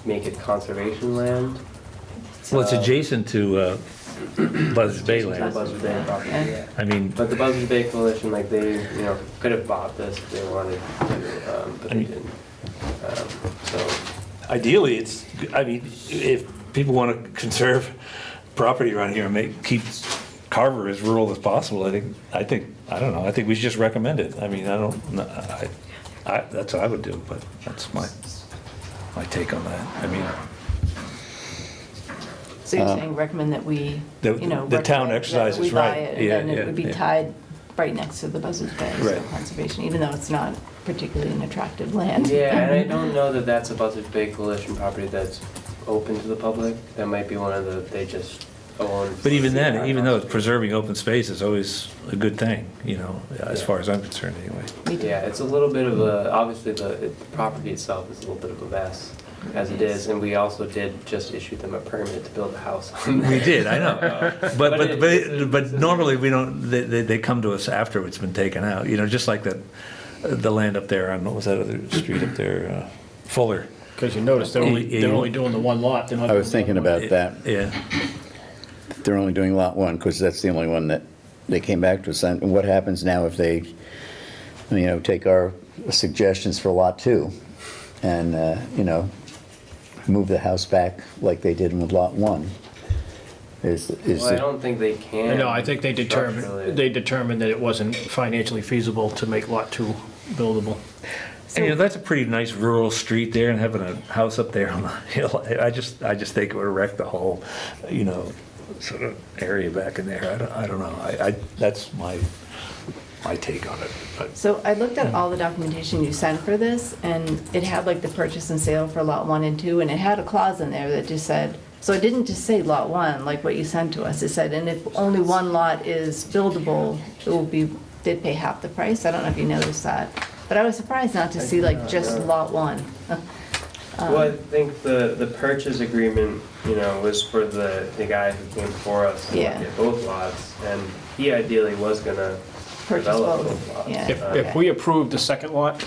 make it conservation land. well, it's adjacent to Buzzards Bay The land. Buzzard Bay property, yeah. I mean, But the Buzzard Bay Coalition, like they, could have bought this if they wanted to, but they didn't. So, ideally, it's, I mean, if people want to conserve property around here and keep Carver as rural as possible, I don't know, I think we should just recommend it. I mean, that's what I would do, but that's my take on that. I mean, So you're saying recommend that we, The- you know. the town recommend that exercises we buy right. it, Yeah, and then yeah, it would be yeah. tied right next to the Buzzards Bay, so Right. conservation, even though it's not particularly an attractive land. yeah, and I don't know that that's a Buzzard Bay Coalition property that's open to the public. That might be one of they just own. but even then, even though it's preserving open space is always a good thing, as far as I'm concerned anyway. Me too. Yeah, it's a little bit of obviously the property itself is a little bit of a mess as it is, and we also did just issue them a permit to build a house on We there. did, I know. But normally we don't, they come to us after it's been taken out, just like the land up there on, what was that other street up there, Fuller. Because you notice they're only doing the one lot. They're not I was doing the thinking other one. about that. Yeah, They're only doing lot one, because that's the only one that they came back to us. And what happens now if they, take our suggestions for lot two and, move the house back like they did with lot one? Well, I don't think they can. No, I think they structurally. determined that it wasn't financially feasible to make lot 2 buildable. and that's a pretty nice rural street there, and having a house up there on the hill, I just think it would wreck the whole, sort of area back in there. I don't know, that's my take on it, but. So I looked at all the documentation you sent for this, and it had like the purchase and sale for lot 1 and 2, and it had a clause in there that just said, so it didn't just say lot 1, like what you sent to us. It said, and if only one lot is buildable, they'd pay half the price. I don't know if you noticed that. But I was surprised not to see like just lot 1. Well, I think the purchase agreement, was for the guy who came before us to look Yeah. at both lots, and he ideally was gonna Purchase develop both, both lots. yeah. If Okay. we approved the second lot,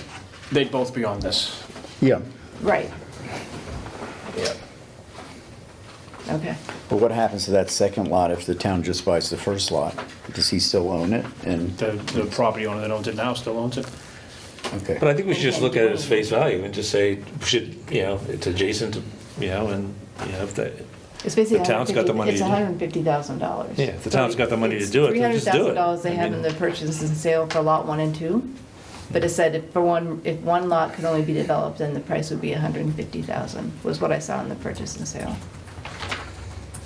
they'd both be on this. Yeah, Right, Yeah. okay. but what happens to that second lot if the town just buys the first lot? Does he still own it? And, The property owner that owns it now still owns it. okay. But I think we should just look at it as face value and just say, it's adjacent to, and, if the, It's basically The town's got the money it's to do it. $150,000. Yeah, if the town's got the money to do it, then just do it. $300,000 they I have mean- in the purchase and sale for lot 1 and 2. But it said if one lot could only be developed, then the price would be $150,000, was what I saw in the purchase and sale.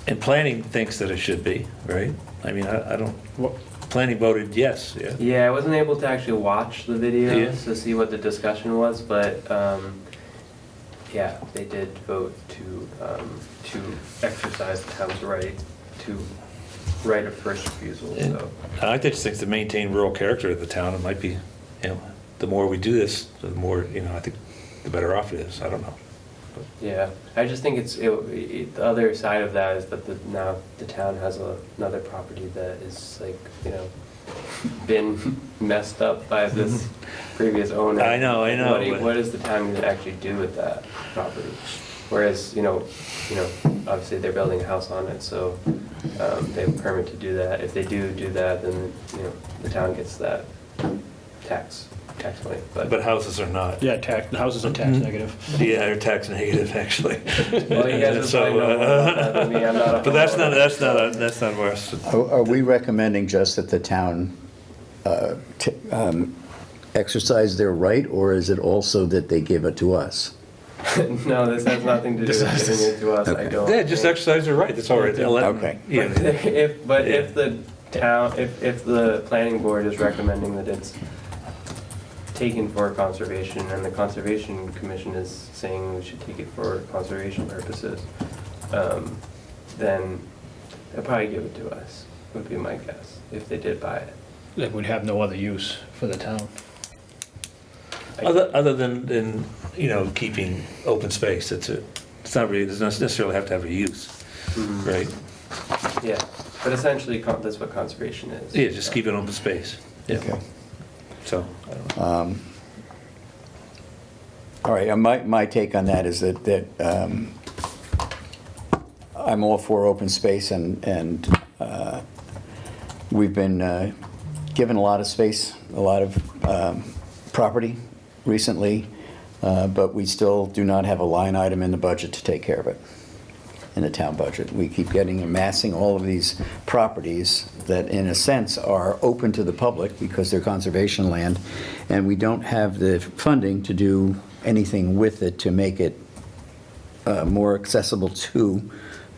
And planning thinks that it should be, right? I mean, I don't, planning voted yes, yeah. Yeah, I wasn't able to actually watch the Yeah. videos to see what the discussion was, but, yeah, they did vote to exercise the town's right of first refusal, so. I just think to maintain rural character of the town, it might be, the more we do this, the more, I think the better off it is. I don't know. Yeah, I just think the other side of that is that now the town has another property that is like, been messed up by this previous owner. I know, but- What is the town gonna actually do with that property? Whereas, obviously they're building a house on it, so they have a permit to do that. If they do that, then, the town gets that tax money, But houses are not. Yeah, the houses are tax negative. Yeah, they're tax negative, actually. Well, you guys So, probably know more about that than me. I'm not a But that's homeowner. not worse. Are we recommending just that the town exercise their right, or is it also that they give it to us? No, this has nothing to do with giving it to us, I Okay. don't. Yeah, just think. exercise their right, that's all right. They'll let them- Okay. Yeah. If the town, if the planning board is recommending that it's taken for conservation, and the Conservation Commission is saying we should take it for conservation purposes, then they'll probably give it to us, would be my guess, if they did buy it. That would have no other use for the town. Other than, you know, keeping open space, it's not really, it doesn't necessarily have to have a use, right? Yeah, but essentially, that's what conservation is. Yeah, just keep it open space. Yeah. Okay. So, I don't know. All right, my take on that is that I'm all for open space, and we've been given a lot of space, a lot of property recently, but we still do not have a line item in the budget to take care of it, in the town budget. We keep amassing all of these properties that in a sense are open to the public because they're conservation land, and we don't have the funding to do anything with it to make it more accessible to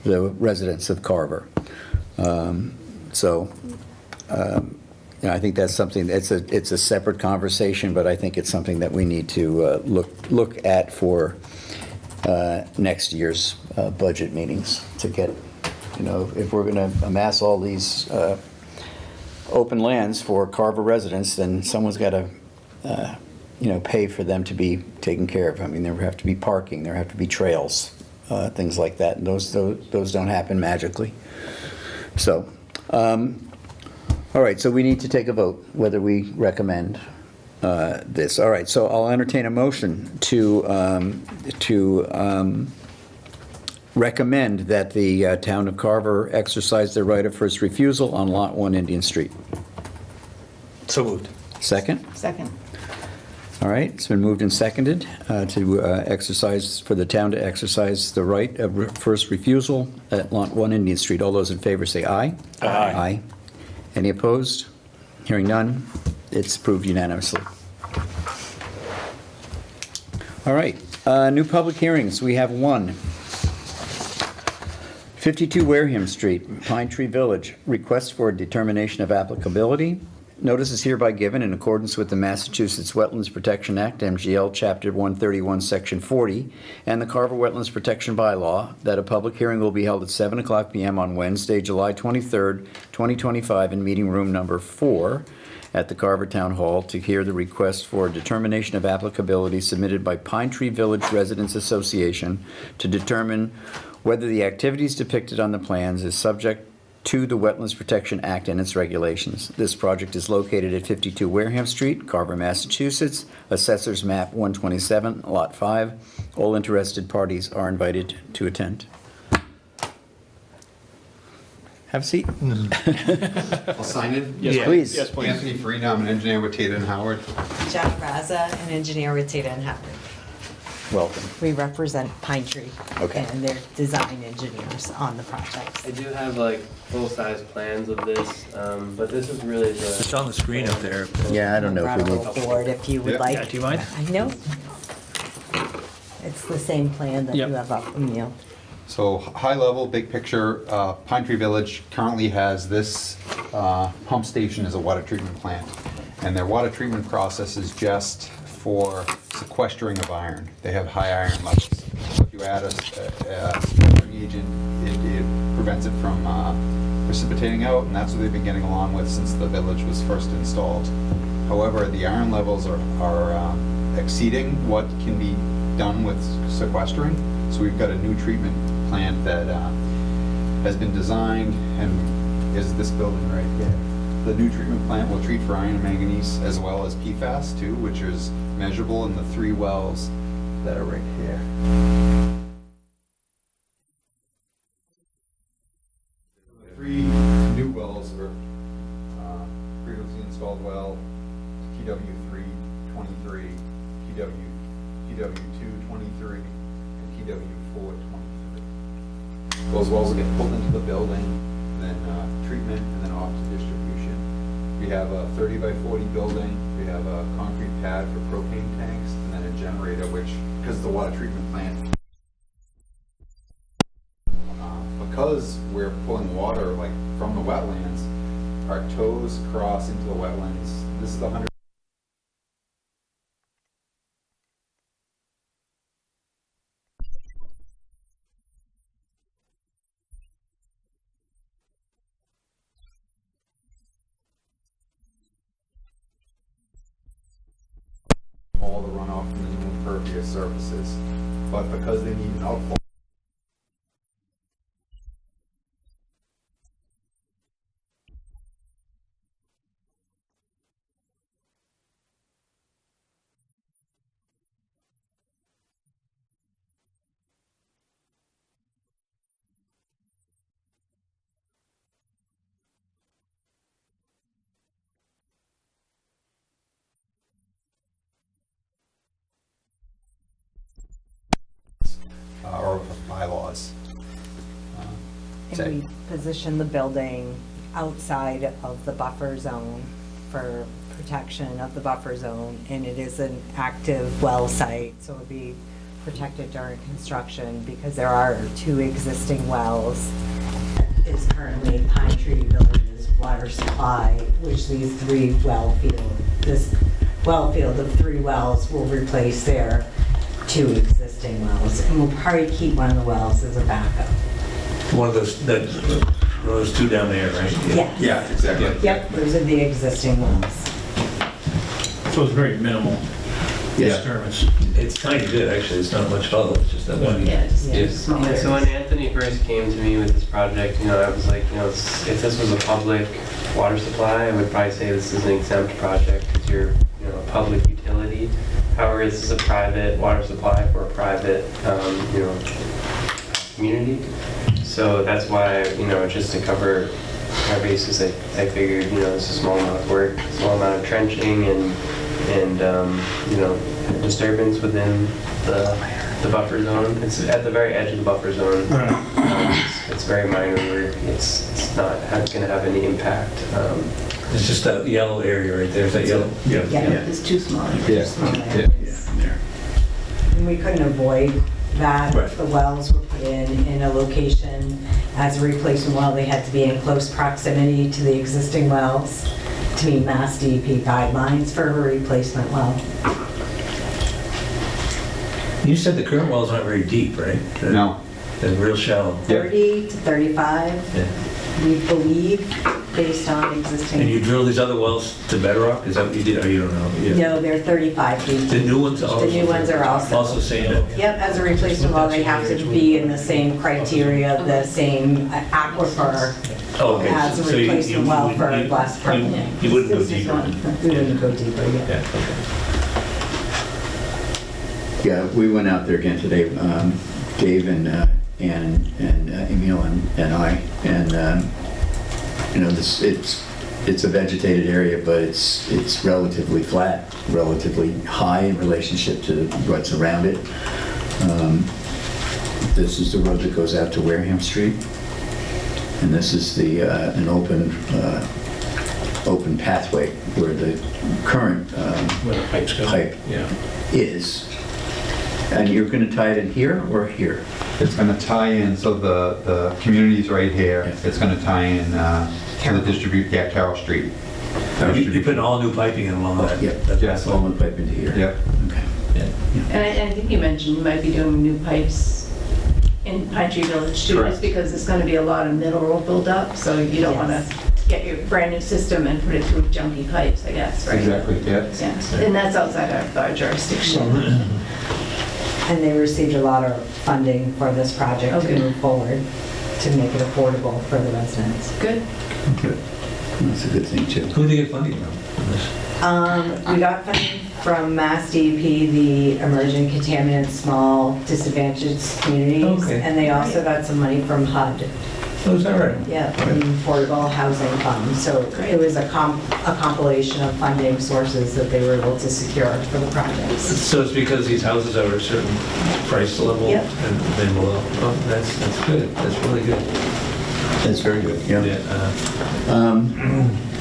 the residents of Carver. I think that's something, it's a separate conversation, but I think it's something that we need to look at for next year's budget meetings to get, you know, if we're going to amass all these open lands for Carver residents, then someone's got to, you know, pay for them to be taken care of. I mean, there have to be parking, there have to be trails, things like that, and those don't happen magically. So, all right, so we need to take a vote whether we recommend this. All right, so I'll entertain a motion to recommend that the town of Carver exercise their right of first refusal on Lot 1 Indian Street. So moved. Second? Second. All right, it's been moved and seconded to exercise, for the town to exercise the right of first refusal at Lot 1 Indian Street. All those in favor say aye. Aye. Aye. Any opposed? Hearing none, it's approved unanimously. All right, new public hearings, we have one. 52 Wareham Street, Pine Tree Village, request for a determination of applicability. Notice is hereby given in accordance with the Massachusetts Wetlands Protection Act, MGL, Chapter 131, Section 40, and the Carver Wetlands Protection Bylaw, that a public hearing will be held at 7:00 p.m. on Wednesday, July 23rd, 2025, in meeting room number 4 at the Carver Town Hall to hear the request for a determination of applicability submitted by Pine Tree Village Residents Association to determine whether the activities depicted on the plans is subject to the Wetlands Protection Act and its regulations. This project is located at 52 Wareham Street, Carver, Massachusetts, Assessor's Map 127, Lot 5. All interested parties are invited to attend. Have a seat. I'll sign in. Yes, please. Yes, please. Anthony Farina, I'm an engineer with Tate and Howard. John Raza, an engineer with Tate and Howard. Welcome. We represent Pine Tree. Okay. And they're design engineers on the project. I do have like full-size plans of this, but this is really the. It's on the screen up there. Yeah, I don't know if we Brought need. a board if you would Yeah. like. Yeah, do you mind? I know. It's the same plan that you Yep. have up, Emil. So high level, big picture, Pine Tree Village currently has this pump station as a water treatment plant. And their water treatment process is just for sequestering of iron. They have high iron levels. So if you add a sequestering agent, it prevents it from precipitating out, and that's what they've been getting along with since the village was first installed. However, the iron levels are exceeding what can be done with sequestering. So we've got a new treatment plant that has been designed and is this building right here. The new treatment plant will treat for iron and manganese as well as PFAS too, which is measurable in the 3 wells that are right here. The 3 new wells are previously installed well, TW3 23, TW2 23, and TW4 23. Those wells will get pulled into the building, then treatment, and then off to distribution. We have a 30 by 40 building, we have a concrete pad for propane tanks, and then a generator, which, because of the water treatment plant, because we're pulling water like from the wetlands, our toes cross into the wetlands. This is the 100 impervious surfaces, but because they need an outfall. Or bylaws. And we position the building outside of the buffer zone for protection of the buffer zone, and it is an active well site, so it would be protected during construction because there are 2 existing wells. Is currently Pine Tree Village's water supply, which these 3 this well field of 3 wells will replace their 2 existing wells, and we'll probably keep one of the wells as a backup. One of those 2 down there, right? Yes. Yeah, exactly. Yep, those are the existing wells. So it's very minimal disturbance. It's kind of good, actually. It's not much follow, it's just that one. Yeah, just Yes. small Yeah, so when areas. Anthony first came to me with this project, I was like, if this was a public water supply, I would probably say this is an exempt project because you're, a public utility. However, this is a private water supply for a private, community. So that's why, just to cover our bases, I figured, it's a small amount of work, small amount of trenching and disturbance within the buffer zone. It's at the very edge of the buffer zone. It's very minor work. It's not going to have any impact. It's just that yellow area right there. Is that yellow? Yeah. It's too small. Yeah. Small Yeah. areas. There. And we couldn't avoid that. Right. The wells were put in a location as a replacement well. They had to be in close proximity to the existing wells to meet Mass DEP guidelines for a replacement well. You said the current wells aren't very deep, right? No. They're real shallow. 30 to 35, Yeah. we believe, based on And you existing. drill these other wells to bedrock? Is that what you did? Or you don't know? Yeah. No, they're 35 deep. The new ones also? The new ones are also. Also saying that? Yep, as a replacement well, they have to be in the same criteria, the same aquifer Oh, okay. as a So you- replacement you- well you- for you- less permanent. You wouldn't go This is deeper? one. We wouldn't go deeper, yeah. Yeah, okay. Yeah, we went out there again today, Dave and Ann and Emil and I, and it's a vegetated area, but it's relatively flat, relatively high in relationship to what's around it. This is the road that goes out to Wareham Street, and this is an open pathway where the current Where the pipes go. pipe Yeah. is. And you're going to tie it in here or here? It's going to tie in, so the community's right here. Yeah. It's going to tie in to the Carroll Street. You put all new piping in along that? Yep, That's Yeah. that's all in pipe into here. Yep. Okay. Yeah. And I think you mentioned you might be doing new pipes in Pine Tree Village too, Correct. just because there's going to be a lot of mineral buildup, so you don't want to get your brand new system and put it through junky pipes, I guess, right? Exactly, yeah. Yeah, and that's outside of our jurisdiction. And they received a lot of funding for this project to Okay. move forward, to make it affordable for the residents. Good. That's a good thing, too. Who did they get funding from? We got funding from Mass DEP, the Emerging Contaminant Small Disadvantaged Communities, Okay. and they also got some money from HUD. Oh, is that right? Yeah, the Affordable Housing Fund. So it was a compilation of funding sources that they were able to secure for the projects. So it's because these houses are a certain price level Yep. and then below? Oh, that's good. That's really good. That's very good, yeah. Yeah.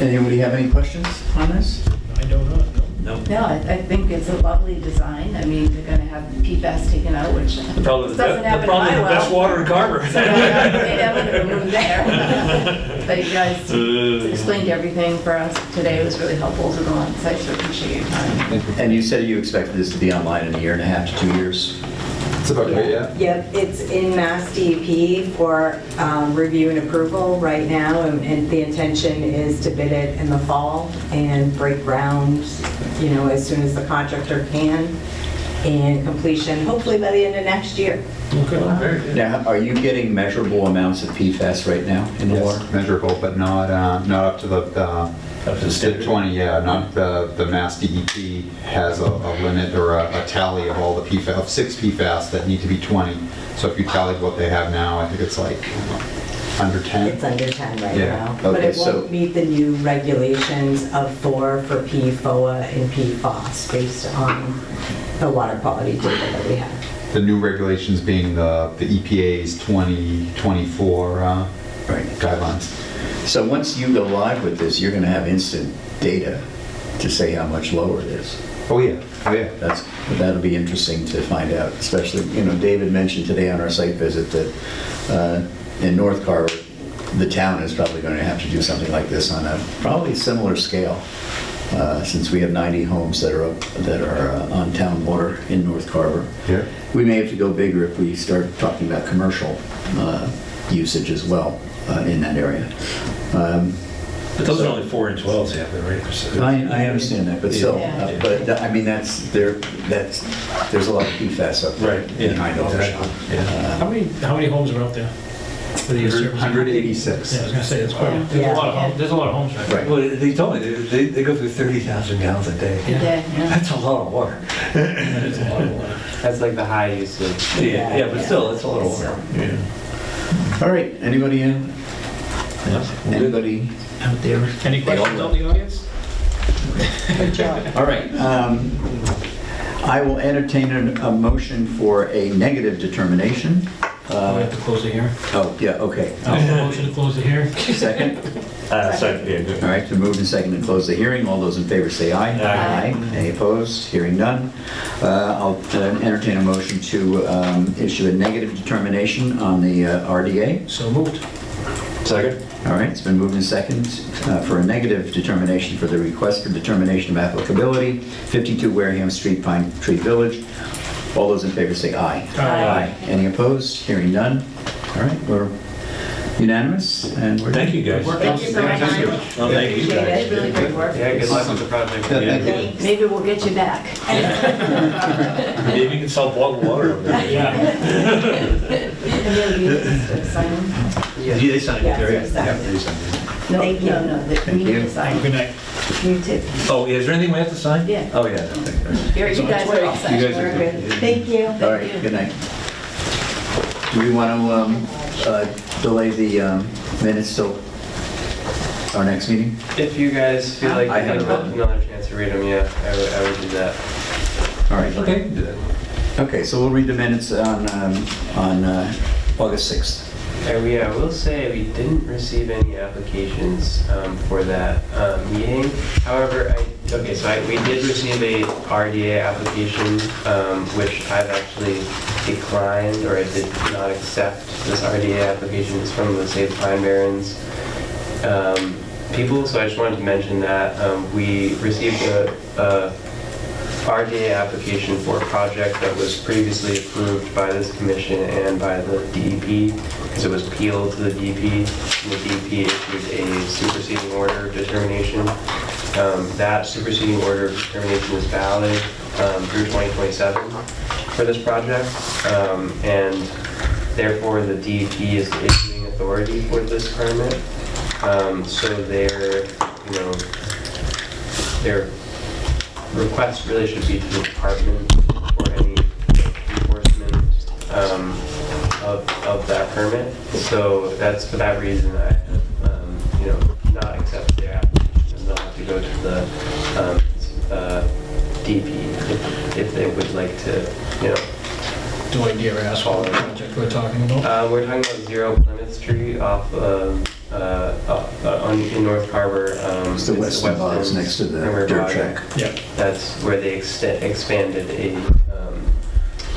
Anybody have any questions on this? I do not, no. No. No, I think it's a lovely design. I mean, they're going to have PFAS taken out, which Probably doesn't happen in my the best well. water in Carver. So they never gonna move there. But you guys explained everything for us today. It was really helpful to go on site, so I appreciate your time. And you said you expected this to be online in a year and a half to 2 years? It's about right, yeah. Yep, it's in Mass DEP for review and approval right now, and the intention is to bid it in the fall and break ground, as soon as the contractor can. and completion hopefully by the end of next year. Very good. Now, are you getting measurable amounts of PFAS right now in the water? Yes, measurable, but not up to the Up to the standard. 20, yeah, not the Mass DEP has a limit or a tally of all the PFAS, of 6 PFAS that need to be 20. So if you tallied what they have now, I think it's like under 10. It's under 10 right Yeah. now. But Okay, it so- won't meet the new regulations of 4 for PFOA and PFOS based on the water quality data that we have. The new regulations being the EPA's 2024 Right. guidelines. So once you go live with this, you're going to have instant data to say how much lower it is. Oh, yeah, oh, yeah. That'll be interesting to find out, especially, David mentioned today on our site visit that in North Carver, the town is probably going to have to do something like this on a probably similar scale, since we have 90 homes that are on town water in North Carver. Yeah. We may have to go bigger if we start talking about commercial usage as well in that area. But those are only 4-inch wells you have there, right? So- I understand that, but still, Yeah. I mean, there's a lot of PFAS up there Right, yeah, behind all exactly, that. yeah. How many homes are out there? For the service? 186. Yeah, I was gonna say, that's quite, there's a lot of homes right Right. Well, they told me, they go through 30,000 gallons a day. Yeah, yeah. That's a lot of water. It's a lot of water. That's like the high usage. Yeah, but still, it's a lot of water. All right, anybody in? Anybody out there? Any questions out in the audience? All right, I will entertain a motion for a negative determination. We have to close the hearing. Oh, yeah, okay. Motion to close the hearing? Second? Sorry, yeah, good. All right, to move and second and close the hearing. All those in favor say aye. Aye. Any opposed? Hearing none. I'll entertain a motion to issue a negative determination on the RDA. So moved. Second? All right, it's been moved and seconded for a negative determination for the request for determination of applicability, 52 Wareham Street, Pine Tree Village. All those in favor say aye. Aye. Any opposed? Hearing none. All right, we're unanimous, and we're... Thank you, guys. Thank you so much. Well, thank you, Appreciate guys. it, really great work. Yeah, good luck with the project. Yeah, thank you. Maybe we'll get you back. Maybe you can sell bottled water over there. Yeah. And they'll use this to sign them. Did they sign it, Yes, Terry? they signed it. Yeah, they signed it. No, Thank you. no, we need you. to sign. Good night. You too. Oh, is there anything we have to sign? Yeah. Oh, yeah. Okay. You guys are all set. You guys are We're good. Thank you. All right, good night. Do we want to delay the minutes till our next meeting? If you guys feel like I you have have another chance to read them, yeah, I would do that. All right. Okay. Okay, so we'll read the minutes on August 6th. I will say we didn't receive any applications for that meeting. However, we did receive a RDA application, which I've actually declined, or I did not accept this RDA application. It's from the Save Pine Barrens people, so I just wanted to mention that we received a RDA application for a project that was previously approved by this commission and by the DEP, because it was appealed to the DEP, and the DEP issued a superseding order of determination. That superseding order of determination is valid through 2027 for this project, and therefore the DEP is the issuing authority for this permit. So their request really should be to the department for any enforcement of that permit. So that's for that reason I have, not accepted their application and they'll have to go to the DP if they would like to, Do I dare ask what the project we're talking about? We're talking about 0 Plymouth Street off in North Carver. It's the Weston Boggs next to the dirt track. Yeah. That's where they expanded a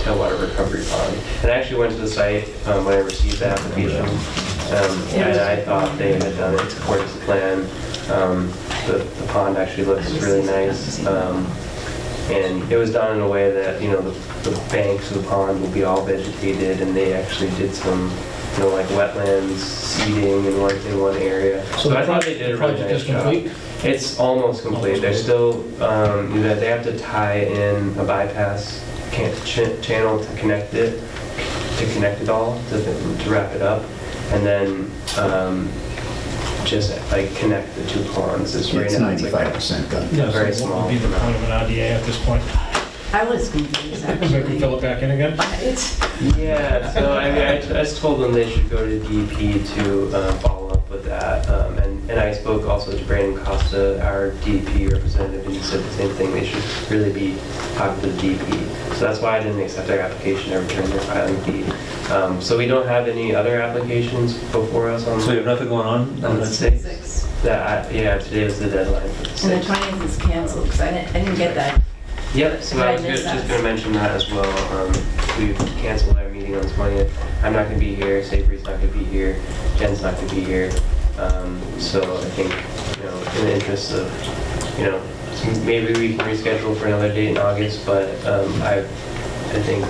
tailwater recovery pond. And I actually went to the site when I received the application, and I thought they had done it according to plan. The pond actually looks really nice, and it was done in a way that the banks of the pond will be all vegetated, and they actually did some like wetlands seeding in one area. So I thought they did a really project nice is job. complete? It's almost complete. They're still, they have to tie in a bypass channel to connect it all, to wrap it up, and then just like connect the two ponds. It's right now it's like 95% done. Yeah, so very what small. would be the point of an RDA at this point? I was confused, Maybe we can actually. fill it back in again? Yeah, so I mean, I just told them they should go to DEP to follow up with that. And I spoke also to Brandon Costa, our DEP representative, and he said the same thing. They should really be talking to the DEP. So that's why I didn't accept their application. I returned their filing fee. So we don't have any other applications before us on So we have nothing going on? the 6th. Yeah, today was the deadline for the 6th. And the 20th is canceled, because I didn't get that. Yep, so Did I I was miss just that? going to mention that as well. We've canceled our meeting on the 20th. I'm not going to be here, Savory's not going to be here, Jen's not going to be here. So I think, in the interest of, maybe we can reschedule for another date in August, but I think,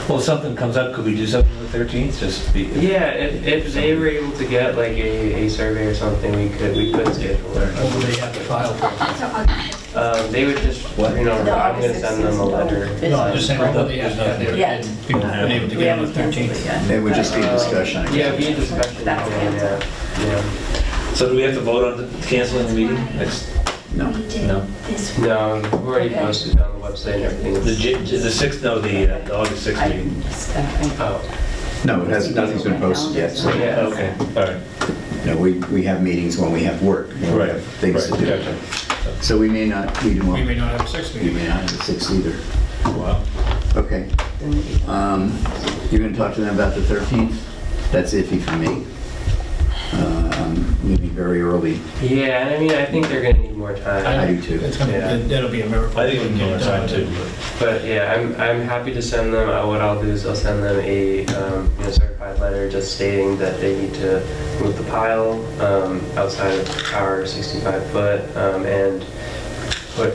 Well, if something comes up, could we do something on the 13th? Just be. yeah, if they were able to get like a survey or something, we could schedule it. What would they have to file for? They would just, I'm going to send them a letter. No, I'm just saying, what would they have to have there? Yeah. And people have been able to We get on the haven't canceled it 13th? yet. It would just be a discussion, I guess. Yeah, be a discussion. That's canceled. Yeah. So do we have to vote on canceling the meeting next? No. No. No, we've already Okay. posted it on the website and everything. The 6th, no, the August 6th I meeting. just, Oh, No, nothing's been posted yet, so, yeah. Okay, all right. no, we have meetings when we have work, when we Right, have things to right, do. gotcha. So we may not, We may not have a 6th we meeting. may not have the 6th either. Wow. Okay. You're going to talk to them about the 13th? That's iffy for me. Leaving very early. Yeah, and I mean, I think they're gonna need more time. I do too. It's gonna, Yeah. that'll be a miracle. I think we can Get go it on time done. too. But yeah, I'm happy to send them, what I'll do is I'll send them a certified letter just stating that they need to move the pile outside of our 65 foot and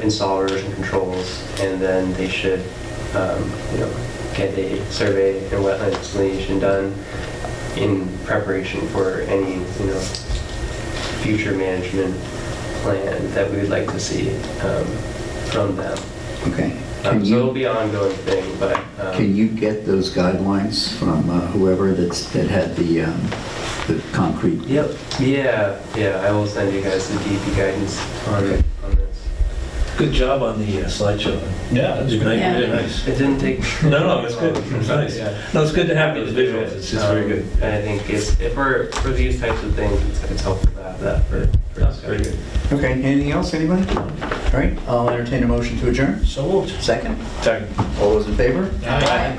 install erosion controls, and then they should get a survey and wetland delineation done in preparation for any future management plan that we would like to see from them. Okay. So it'll be an ongoing thing, but Can you get those guidelines from whoever that had the concrete? yep, yeah, I will send you guys the DEP guidance on this. Good job on the slideshow. Yeah, that's good. Yeah. Really nice. It didn't take. No, it's good. It's nice. Yeah. No, it's good to have those visuals. It's just very good. And I think for these types of things, it's helpful to have that for That's very good. Okay, anything else, anybody? All right, I'll entertain a motion to adjourn. So moved. Second? Second. All those in favor? Aye.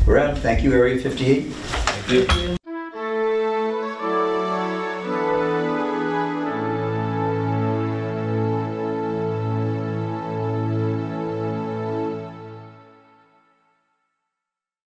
We're out. Thank you, Area 58. Thank you.